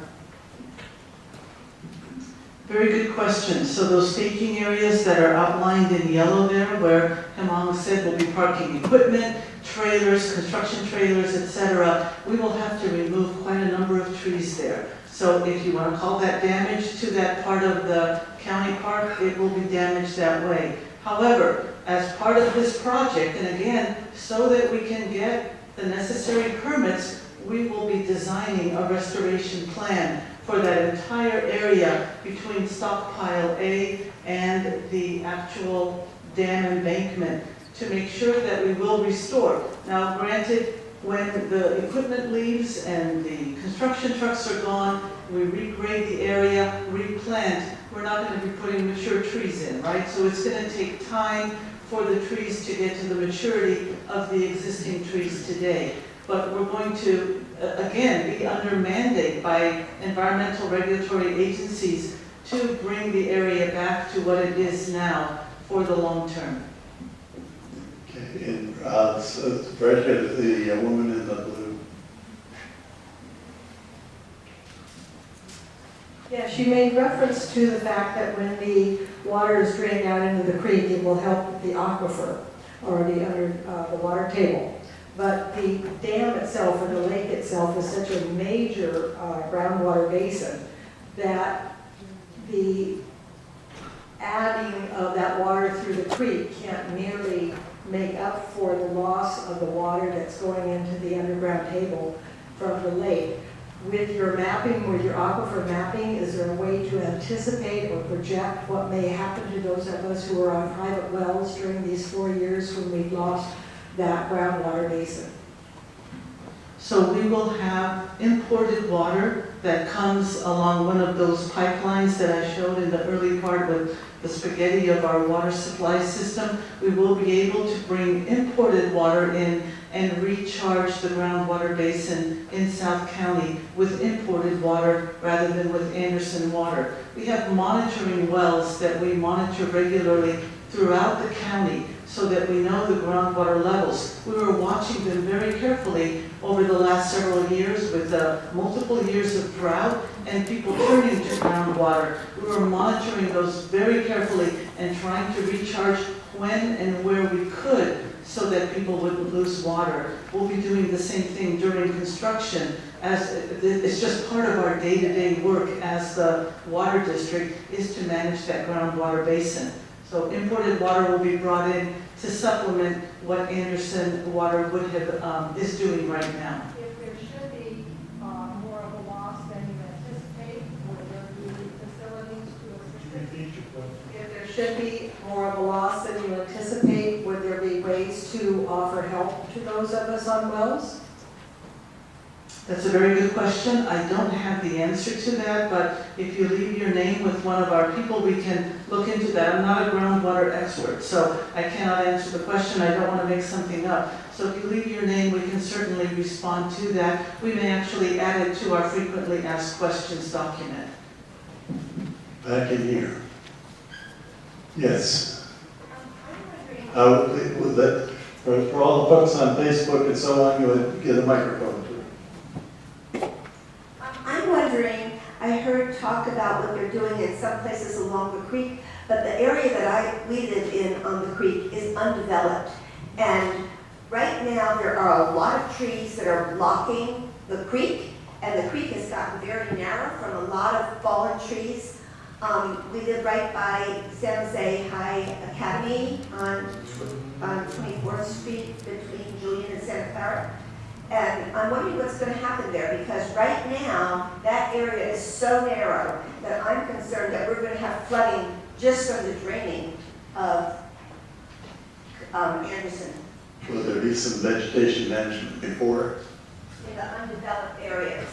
Very good question. So those staging areas that are outlined in yellow there, where Hemang said will be parking equipment, trailers, construction trailers, etc., we will have to remove quite a number of trees there. So if you want to call that damage to that part of the county park, it will be damaged that way. However, as part of this project, and again, so that we can get the necessary permits, we will be designing a restoration plan for that entire area between stockpile A and the actual dam embankment to make sure that we will restore. Now, granted, when the equipment leaves and the construction trucks are gone, we regrade the area, replant. We're not going to be putting mature trees in, right? So it's going to take time for the trees to get to the maturity of the existing trees today. But we're going to, again, be under mandate by environmental regulatory agencies to bring the area back to what it is now for the long term. Okay, and so right here, the woman in the blue. Yeah, she made reference to the fact that when the water is drained out into the creek, it will help the aquifer or the water table. But the dam itself or the lake itself is such a major groundwater basin that the adding of that water through the creek can't nearly make up for the loss of the water that's going into the underground table from the lake. with your mapping, with your aquifer mapping, is there a way to anticipate or project what may happen to those of us who are on private wells during these 4 years when we've lost that groundwater basin? So we will have imported water that comes along one of those pipelines that I showed in the early part with the spaghetti of our water supply system. We will be able to bring imported water in and recharge the groundwater basin in South County with imported water rather than with Anderson water. We have monitoring wells that we monitor regularly throughout the county so that we know the groundwater levels. We were watching them very carefully over the last several years with multiple years of drought and people turning to groundwater. We were monitoring those very carefully and trying to recharge when and where we could so that people wouldn't lose water. We'll be doing the same thing during construction, as it's just part of our day-to-day work as the water district is to manage that groundwater basin. So imported water will be brought in to supplement what Anderson Water would have, is doing right now. If there should be more of a loss than you anticipate, will there be facilities to assist? If there should be more of a loss than you anticipate, would there be ways to offer help to those of us on wells? That's a very good question. I don't have the answer to that, but if you leave your name with one of our people, we can look into that. I'm not a groundwater expert, so I cannot answer the question. I don't want to make something up. So if you leave your name, we can certainly respond to that. We may actually add it to our frequently asked questions document. Back in here. Yes. With that, for all the folks on Facebook and so on, you would get a microphone to them. I'm wondering, I heard talk about what they're doing in some places along the creek, but the area that we live in on the creek is undeveloped. And right now, there are a lot of trees that are blocking the creek, and the creek has gotten very narrow from a lot of fallen trees. We live right by San Jose High Academy on 24th Street between Julian and Santa Clara. And I'm wondering what's going to happen there, because right now, that area is so narrow that I'm concerned that we're going to have flooding just from the draining of Anderson. Will there be some vegetation management before? In the undeveloped areas.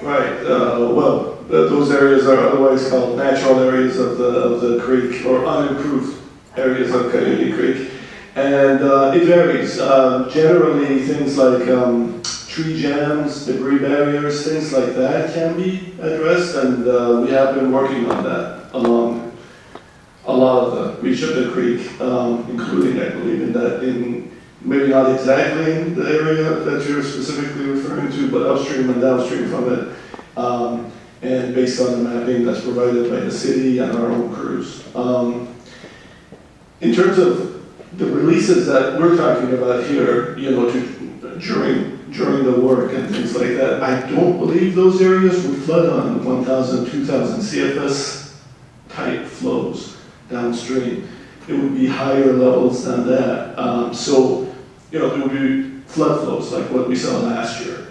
Right, well, those areas are otherwise called natural areas of the creek, or unimproved areas of Coyote Creek. And it varies. Generally, things like tree jams, debris barriers, things like that can be addressed, and we have been working on that along a lot of the reach of the creek, including, I believe, in maybe not exactly in the area that you're specifically referring to, but upstream and downstream from it, and based on the mapping that's provided by the city and our own crews. In terms of the releases that we're talking about here, you know, during the work and things like that, I don't believe those areas would flood on 1,000, 2,000 CFS type flows downstream. It would be higher levels than that. So, you know, there would be flood flows like what we saw last year.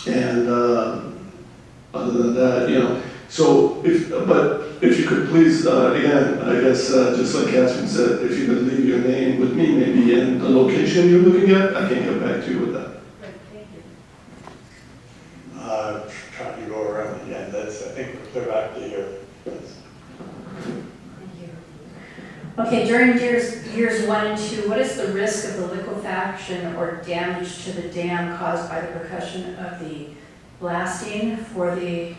And other than that, you know, so if you could please, again, I guess, just like Catherine said, if you could leave your name with me maybe and the location you're looking at, I can get back to you with that. Trying to go around again. I think we're clear back to here. Okay, during years 1 and 2, what is the risk of the liquefaction or damage to the dam caused by the percussion of the blasting for the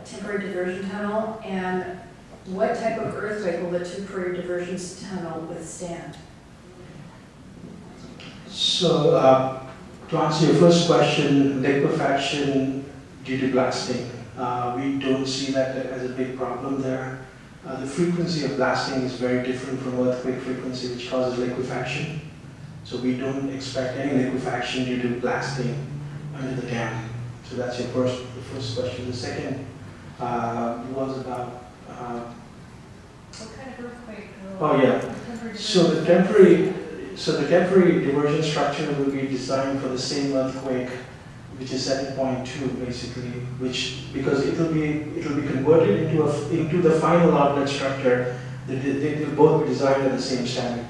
temporary diversion tunnel? And what type of earthquake will the temporary diversion tunnel withstand? So, to answer your first question, liquefaction due to blasting, we don't see that as a big problem there. The frequency of blasting is very different from earthquake frequency, which causes liquefaction. So we don't expect any liquefaction due to blasting under the dam. So that's your first question. The second was about. What kind of earthquake? Oh yeah. So the temporary diversion structure will be designed for the same earthquake which is 7.2 basically, which, because it will be converted into the final outlet structure, they will both be designed at the same standard.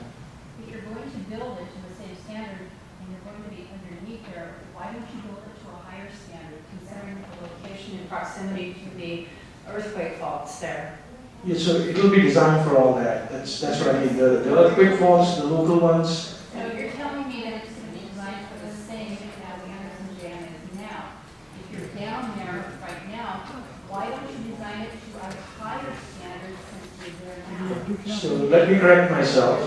If you're going to build it to the same standard and you're going to be underneath there, why don't you build it to a higher standard, considering the location and proximity to the earthquake faults there? Yeah, so it will be designed for all that. That's what I mean. The earthquake faults, the local ones. So you're telling me that it's going to be designed for the same as the Anderson Dam is now. If you're down there right now, why don't you design it to a higher standard since you're there now? So let me correct myself.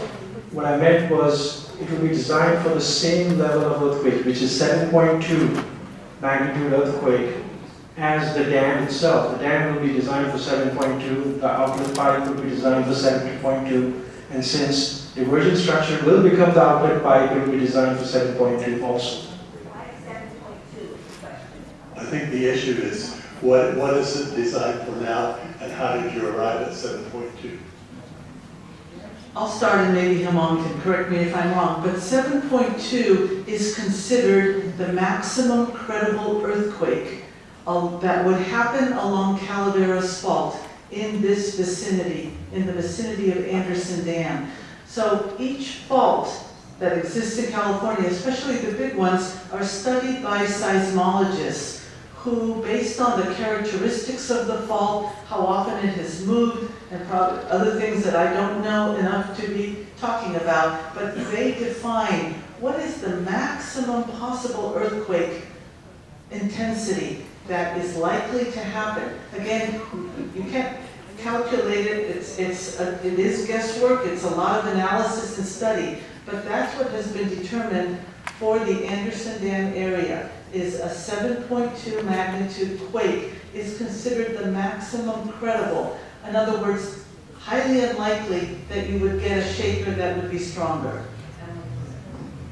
What I meant was it will be designed for the same level of earthquake, which is 7.2 magnitude earthquake, as the dam itself. The dam will be designed for 7.2, the outlet pipe will be designed for 7.2, and since the virgin structure will become the outlet pipe, it will be designed for 7.2 also. I think the issue is, what is it designed for now, and how did you arrive at 7.2? I'll start and maybe Hemong can correct me if I'm wrong, but 7.2 is considered the maximum credible earthquake that would happen along Calaveras Fault in this vicinity, in the vicinity of Anderson Dam. So each fault that exists in California, especially the big ones, are studied by seismologists who, based on the characteristics of the fault, how often it has moved, and probably other things that I don't know enough to be talking about, but they define what is the maximum possible earthquake intensity that is likely to happen. Again, you can't calculate it, it is guesswork, it's a lot of analysis and study, but that's what has been determined for the Anderson Dam area, is a 7.2 magnitude quake is considered the maximum credible. In other words, highly unlikely that you would get a shaker that would be stronger.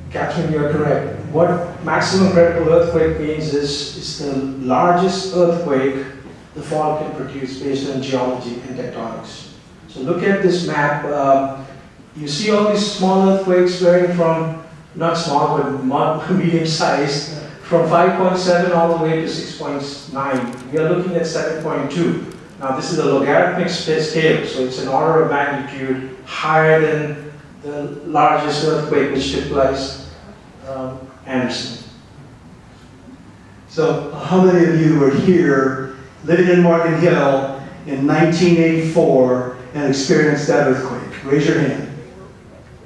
Catherine, you're correct. What maximum credible earthquake means is the largest earthquake the fault can produce based on geology and tectonics. So look at this map. You see all these small earthquakes varying from, not small, but medium size, from 5.7 all the way to 6.9. We are looking at 7.2. Now this is a logarithmic scale, so it's an order of magnitude higher than the largest earthquake which took place, Anderson. So how many of you were here, living in Morgan Hill in 1984 and experienced that earthquake? Raise your hand.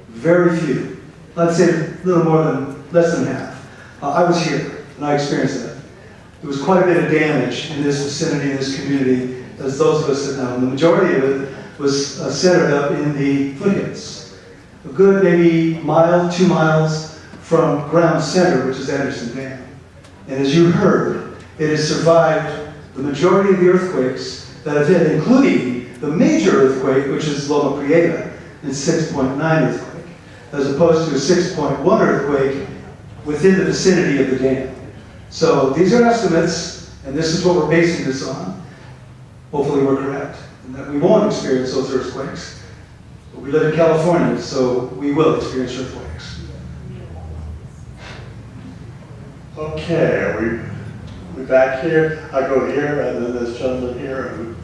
Very few. Let's say a little more than, less than half. I was here and I experienced that. There was quite a bit of damage in this vicinity, in this community, as those of us that know. The majority of it was centered up in the foothills. A good maybe mile, 2 miles from ground center, which is Anderson Dam. And as you heard, it has survived the majority of the earthquakes that have hit, including the major earthquake, which is Loma Prieta, it's 6.9 earthquake, as opposed to a 6.1 earthquake within the vicinity of the dam. So these are estimates, and this is what we're basing this on. Hopefully we're correct, and that we won't experience those earthquakes. But we live in California, so we will experience earthquakes. Okay, are we back here? I go here, and then this gentleman here.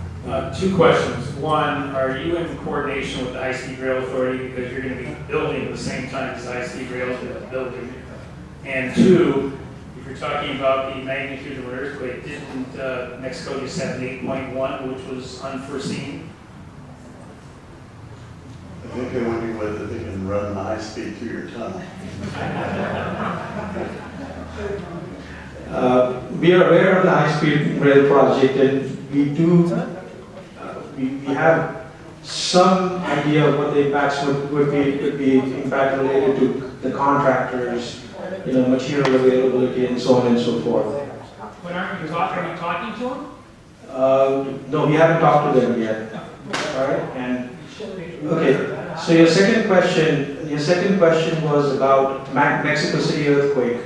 Two questions. One, are you in coordination with the High-Speed Rail Authority, because you're going to be building at the same time as the High-Speed Rail is building? And two, if you're talking about the magnitude of an earthquake, didn't Mexico just have an 8.1, which was unforeseen? I think they're wondering whether they can run the high speed through your tunnel. We are aware of the high-speed rail project, and we do, we have some idea of what the impacts would be impact related to the contractors, material availability and so on and so forth. But are you talking to them? No, we haven't talked to them yet. All right, and okay. So your second question was about Mexico City earthquake.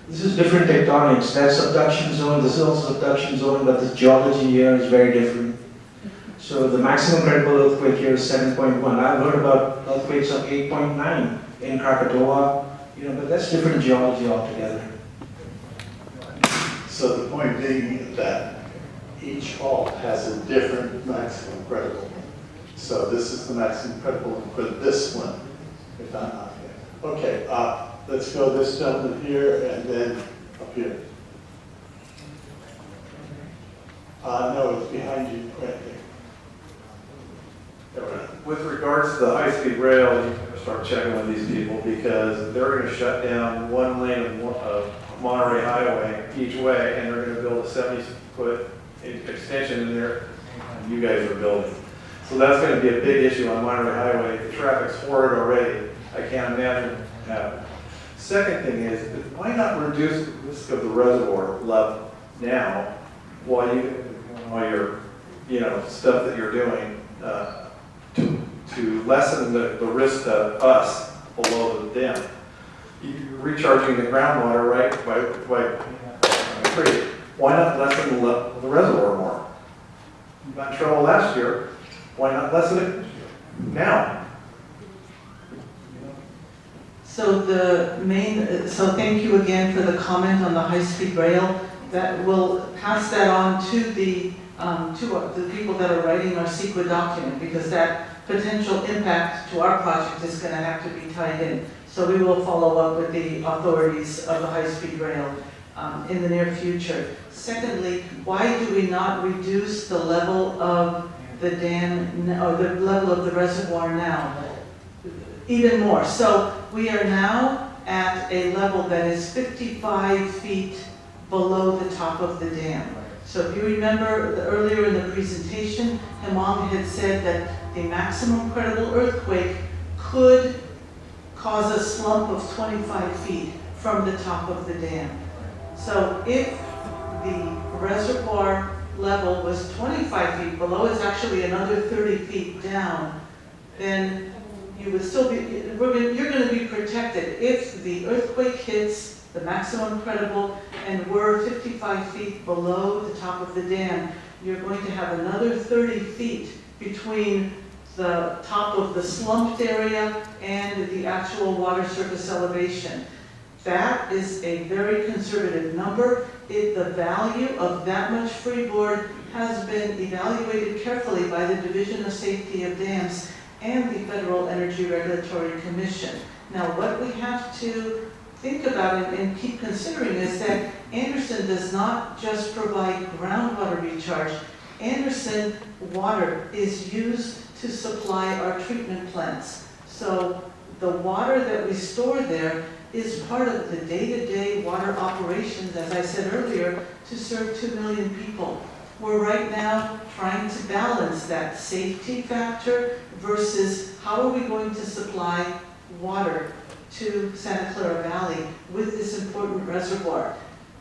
This is different tectonics. That's subduction zone. This is also subduction zone, but the geology here is very different. So the maximum credible earthquake here is 7.1. I've heard about earthquakes of 8.9 in Krakatoa, but that's different geology altogether. So the point being that each fault has a different maximum credible. So this is the maximum credible for this one, if I'm not here. Okay, let's go this gentleman here and then up here. No, it's behind you, right there. With regards to the high-speed rail, you better start checking with these people because they're going to shut down one lane of Monterey Highway each way, and they're going to build a 70-foot extension in there, and you guys are building. So that's going to be a big issue on Monterey Highway. The traffic's for it already. I can't imagine it happening. Second thing is, why not reduce the risk of the reservoir level now while you're, stuff that you're doing to lessen the risk to us below the dam. You're recharging the groundwater, right, by creek. Why not lessen the reservoir more? You got in trouble last year. Why not lessen it now? So thank you again for the comment on the high-speed rail. That will pass that on to the people that are writing our CEQA document, because that potential impact to our project is going to have to be tied in. So we will follow up with the authorities of the high-speed rail in the near future. Secondly, why do we not reduce the level of the dam, or the level of the reservoir now even more? So we are now at a level that is 55 feet below the top of the dam. So if you remember earlier in the presentation, Hemang had said that the maximum credible earthquake could cause a slump of 25 feet from the top of the dam. So if the reservoir level was 25 feet below, it's actually another 30 feet down, then you would still be, you're going to be protected. If the earthquake hits the maximum credible and we're 55 feet below the top of the dam, you're going to have another 30 feet between the top of the slumped area and the actual water surface elevation. That is a very conservative number. The value of that much freeboard has been evaluated carefully by the Division of Safety of Dams and the Federal Energy Regulatory Commission. Now, what we have to think about and keep considering is that Anderson does not just provide groundwater recharge. Anderson water is used to supply our treatment plants. So the water that we store there is part of the day-to-day water operations, as I said earlier, to serve 2 million people. We're right now trying to balance that safety factor versus how are we going to supply water to Santa Clara Valley with this important reservoir.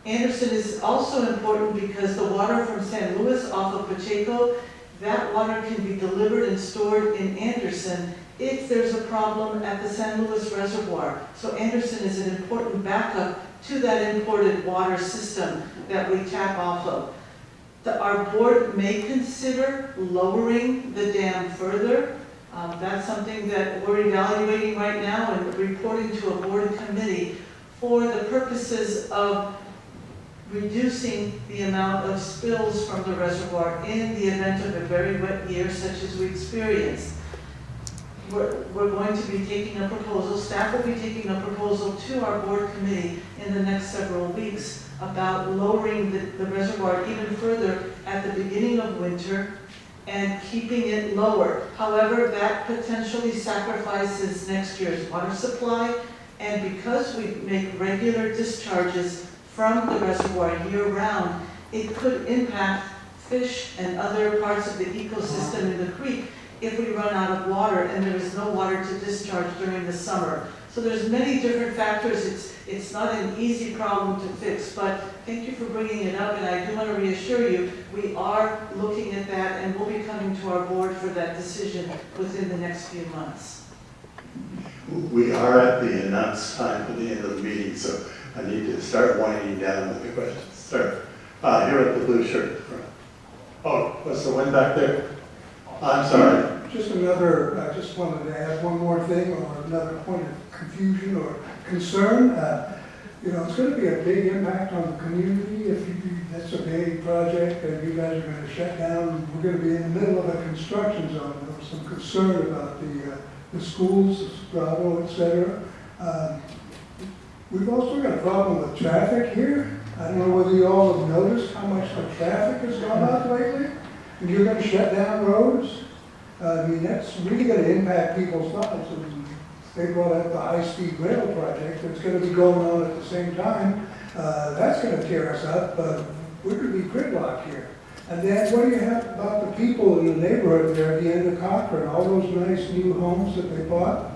Anderson is also important because the water from San Luis off of Pacheco, that water can be delivered and stored in Anderson if there's a problem at the San Luis Reservoir. So Anderson is an important backup to that imported water system that we tap off of. Our board may consider lowering the dam further. That's something that we're evaluating right now and reporting to a board committee for the purposes of reducing the amount of spills from the reservoir in the event of a very wet year such as we experienced. We're going to be taking a proposal, staff will be taking a proposal to our board committee in the next several weeks about lowering the reservoir even further at the beginning of winter and keeping it lower. However, that potentially sacrifices next year's water supply, and because we make regular discharges from the reservoir year-round, it could impact fish and other parts of the ecosystem in the creek if we run out of water and there is no water to discharge during the summer. So there's many different factors. It's not an easy problem to fix, but thank you for bringing it up, and I do want to reassure you, we are looking at that and we'll be coming to our board for that decision within the next few months. We are at the announced time for the end of the meeting, so I need to start winding down with the questions. Sir, here at the blue shirt. Oh, what's the one back there? I'm sorry. Just another, I just wanted to add one more thing, or another point of confusion or concern. you know, it's gonna be a big impact on the community if you, that's a big project and you guys are gonna shut down. We're gonna be in the middle of a construction zone. There was some concern about the schools, Bravo, et cetera. We've also got a problem with traffic here. I don't know whether you all have noticed how much the traffic has gone up lately. And you're gonna shut down roads. I mean, that's really gonna impact people's lives. And they brought up the high-speed rail project that's gonna be going on at the same time. That's gonna tear us up. We're gonna be gridlocked here. And then what do you have about the people in the neighborhood there at the end of Cochrane? All those nice new homes that they bought?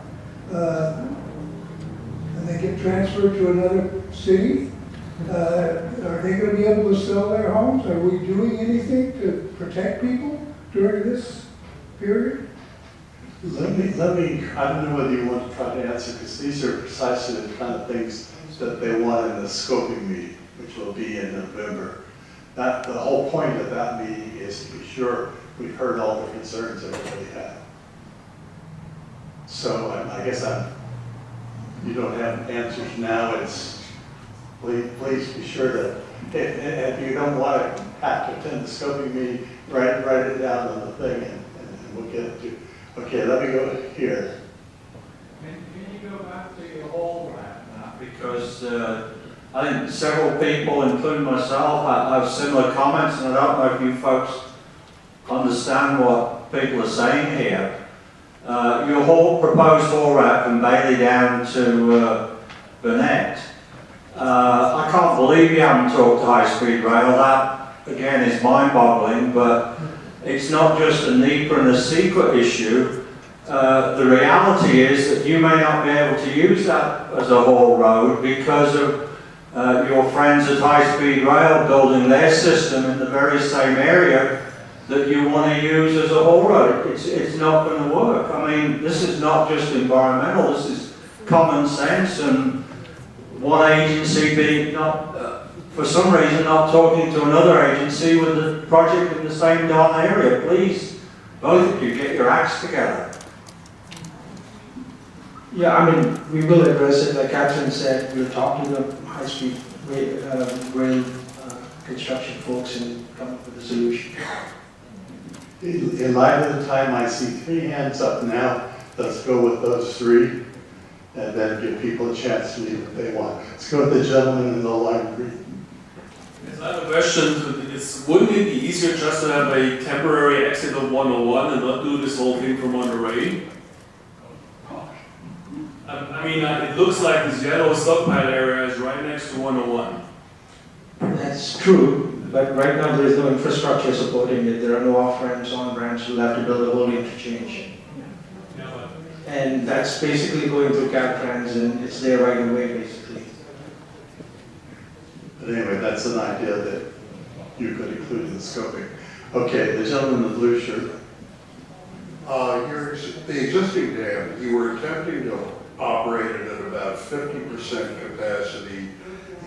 And they get transferred to another city? Are they going to be able to sell their homes? Are we doing anything to protect people during this period? Let me, I don't know whether you want to try to answer, because these are precisely the kind of things that they want in the scoping meeting, which will be in November. The whole point of that meeting is to be sure we've heard all the concerns everybody had. So I guess you don't have answers now. It's, please be sure that if you don't want to have to attend the scoping meeting, write it down on the thing and we'll get it to. Okay, let me go here. Can you go back to your whole map now? Because I think several people, including myself, have similar comments, and I don't know if you folks understand what people are saying here. Your whole proposed haul route from Bailey down to Burnett. I can't believe you haven't talked to high-speed rail. That, again, is mind-boggling, but it's not just a NEPA and a secret issue. The reality is that you may not be able to use that as a haul road because of your friends at high-speed rail building their system in the very same area that you want to use as a haul road. It's not going to work. I mean, this is not just environmental, this is common sense, and one agency being not, for some reason, not talking to another agency with the project in the same darn area. Please, both of you, get your acts together. Yeah, I mean, we will address it. Like Catherine said, we'll talk to the high-speed rail construction folks and come up with a solution. In light of the time, I see 3 hands up now. Let's go with those 3 and then give people a chance to leave if they want. Let's go with the gentleman in the lime green. Yes, I have a question. Wouldn't it be easier just to have a temporary exit of 101 and not do this whole thing from Monterey? I mean, it looks like this yellow stockpile area is right next to 101. That's true, but right now there is no infrastructure supporting it. There are no off-ramps, on-ramps. We'll have to build a whole interchange. And that's basically going through Caltrans, and it's there right away, basically. But anyway, that's an idea that you could include in the scoping. Okay, the gentleman in the blue shirt. The existing dam, you were attempting to operate it at about 50% capacity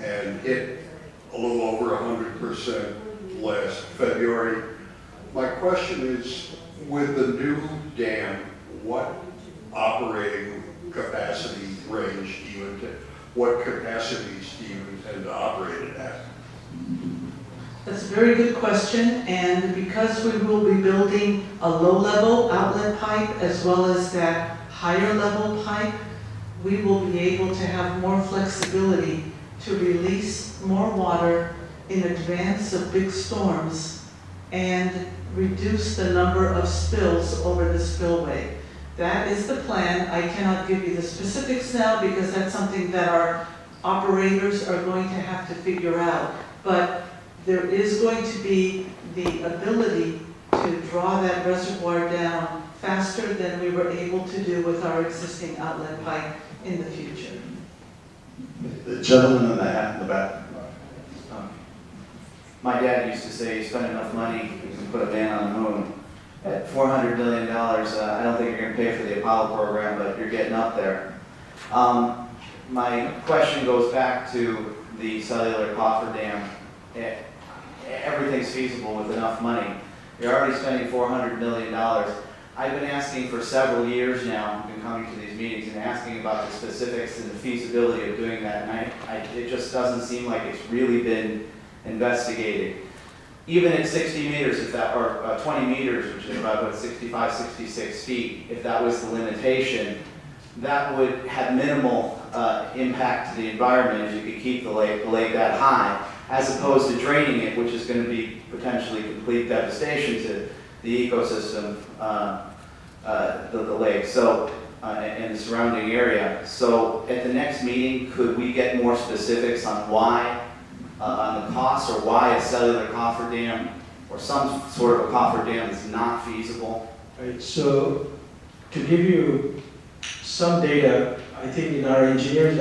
and hit a little over 100% last February. My question is, with the new dam, what operating capacity range do you intend, what capacities do you intend to operate it at? That's a very good question, and because we will be building a low-level outlet pipe as well as that higher-level pipe, we will be able to have more flexibility to release more water in advance of big storms and reduce the number of spills over the spillway. That is the plan. I cannot give you the specifics now because that's something that our operators are going to have to figure out. But there is going to be the ability to draw that reservoir down faster than we were able to do with our existing outlet pipe in the future. The gentleman in the hat in the back. My dad used to say, you spend enough money, you can put a man on the moon. At $400 million, I don't think you're going to pay for the Apollo program, but you're getting up there. My question goes back to the cellular coffer dam. Everything's feasible with enough money. You're already spending $400 million. I've been asking for several years now, I've been coming to these meetings and asking about the specifics and the feasibility of doing that, and it just doesn't seem like it's really been investigated. Even at 60 meters, if that, or 20 meters, which is about 65, 66 feet, if that was the limitation, that would have minimal impact to the environment if you could keep the lake that high, as opposed to draining it, which is going to be potentially complete devastation to the ecosystem, the lake, so, and the surrounding area. So at the next meeting, could we get more specifics on why, on the cost, or why a cellular cofferdam or some sort of a cofferdam is not feasible? Right, so to give you some data, I think in our engineers,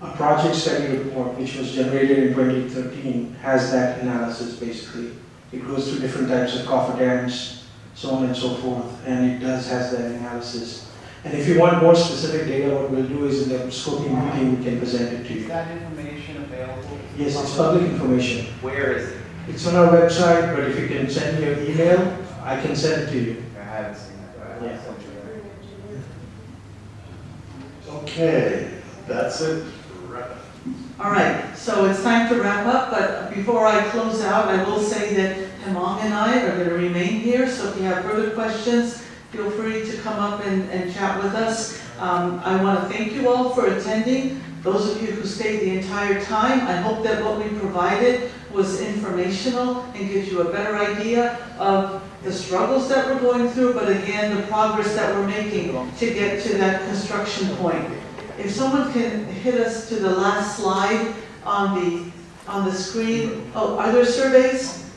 a project study report which was generated in 2013 has that analysis basically. It goes through different types of cofferdams, so on and so forth, and it has that analysis. And if you want more specific data, what we'll do is in the scoping meeting, we can present it to you. Is that information available? Yes, it's public information. Where is it? It's on our website, but if you can send me an email, I can send it to you. I haven't seen that. Yeah. Okay, that's it. All right, so it's time to wrap up, but before I close out, I will say that Hemong and I are going to remain here, so if you have further questions, feel free to come up and chat with us. I want to thank you all for attending. Those of you who stayed the entire time, I hope that what we provided was informational and gives you a better idea of the struggles that we're going through, but again, the progress that we're making to get to that construction point. If someone can hit us to the last slide on the screen. Oh, are there surveys?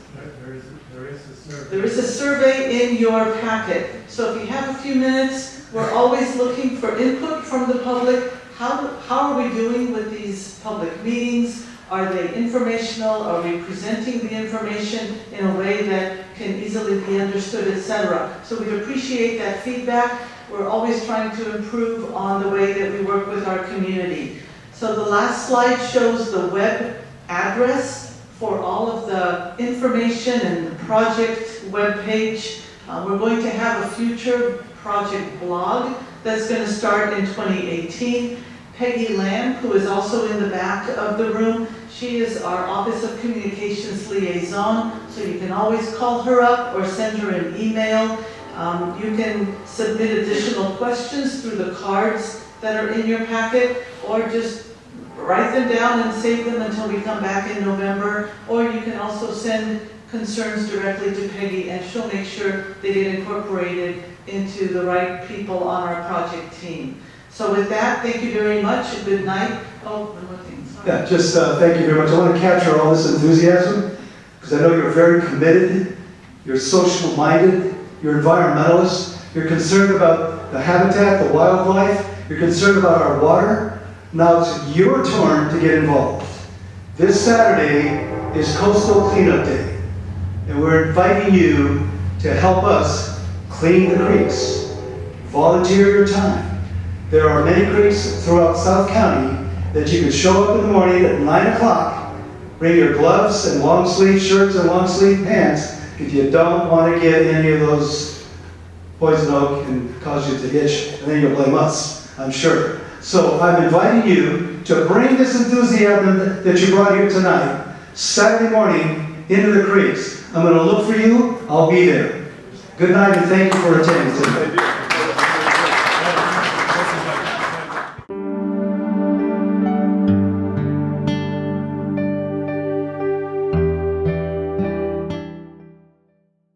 There is a survey in your packet. So if you have a few minutes, we're always looking for input from the public. How are we doing with these public meetings? Are they informational? Are we presenting the information in a way that can easily be understood, etc.? So we'd appreciate that feedback. We're always trying to improve on the way that we work with our community. So the last slide shows the web address for all of the information and the project webpage. We're going to have a future project blog that's going to start in 2018. Peggy Lamb, who is also in the back of the room, she is our Office of Communications Liaison, so you can always call her up or send her an email. You can submit additional questions through the cards that are in your packet, or just write them down and save them until we come back in November, or you can also send concerns directly to Peggy and she'll make sure they get incorporated into the right people on our project team. So with that, thank you very much and good night. Oh, one more thing. Sorry. Yeah, just thank you very much. I want to capture all this enthusiasm because I know you're very committed, you're social minded, you're environmentalists, you're concerned about the habitat, the wildlife, you're concerned about our water. Now it's your turn to get involved. This Saturday is Coastal Cleanup Day, and we're inviting you to help us clean the creeks. Volunteer your time. There are many creeks throughout South County that you can show up in the morning at 9 o'clock, bring your gloves and long sleeve shirts and long sleeve pants if you don't want to get any of those poison oak and cause you to itch, and then you'll blame us, I'm sure. So I'm inviting you to bring this enthusiasm that you brought here tonight, Saturday morning, into the creeks. I'm going to look for you. I'll be there. Good night and thank you for attending today.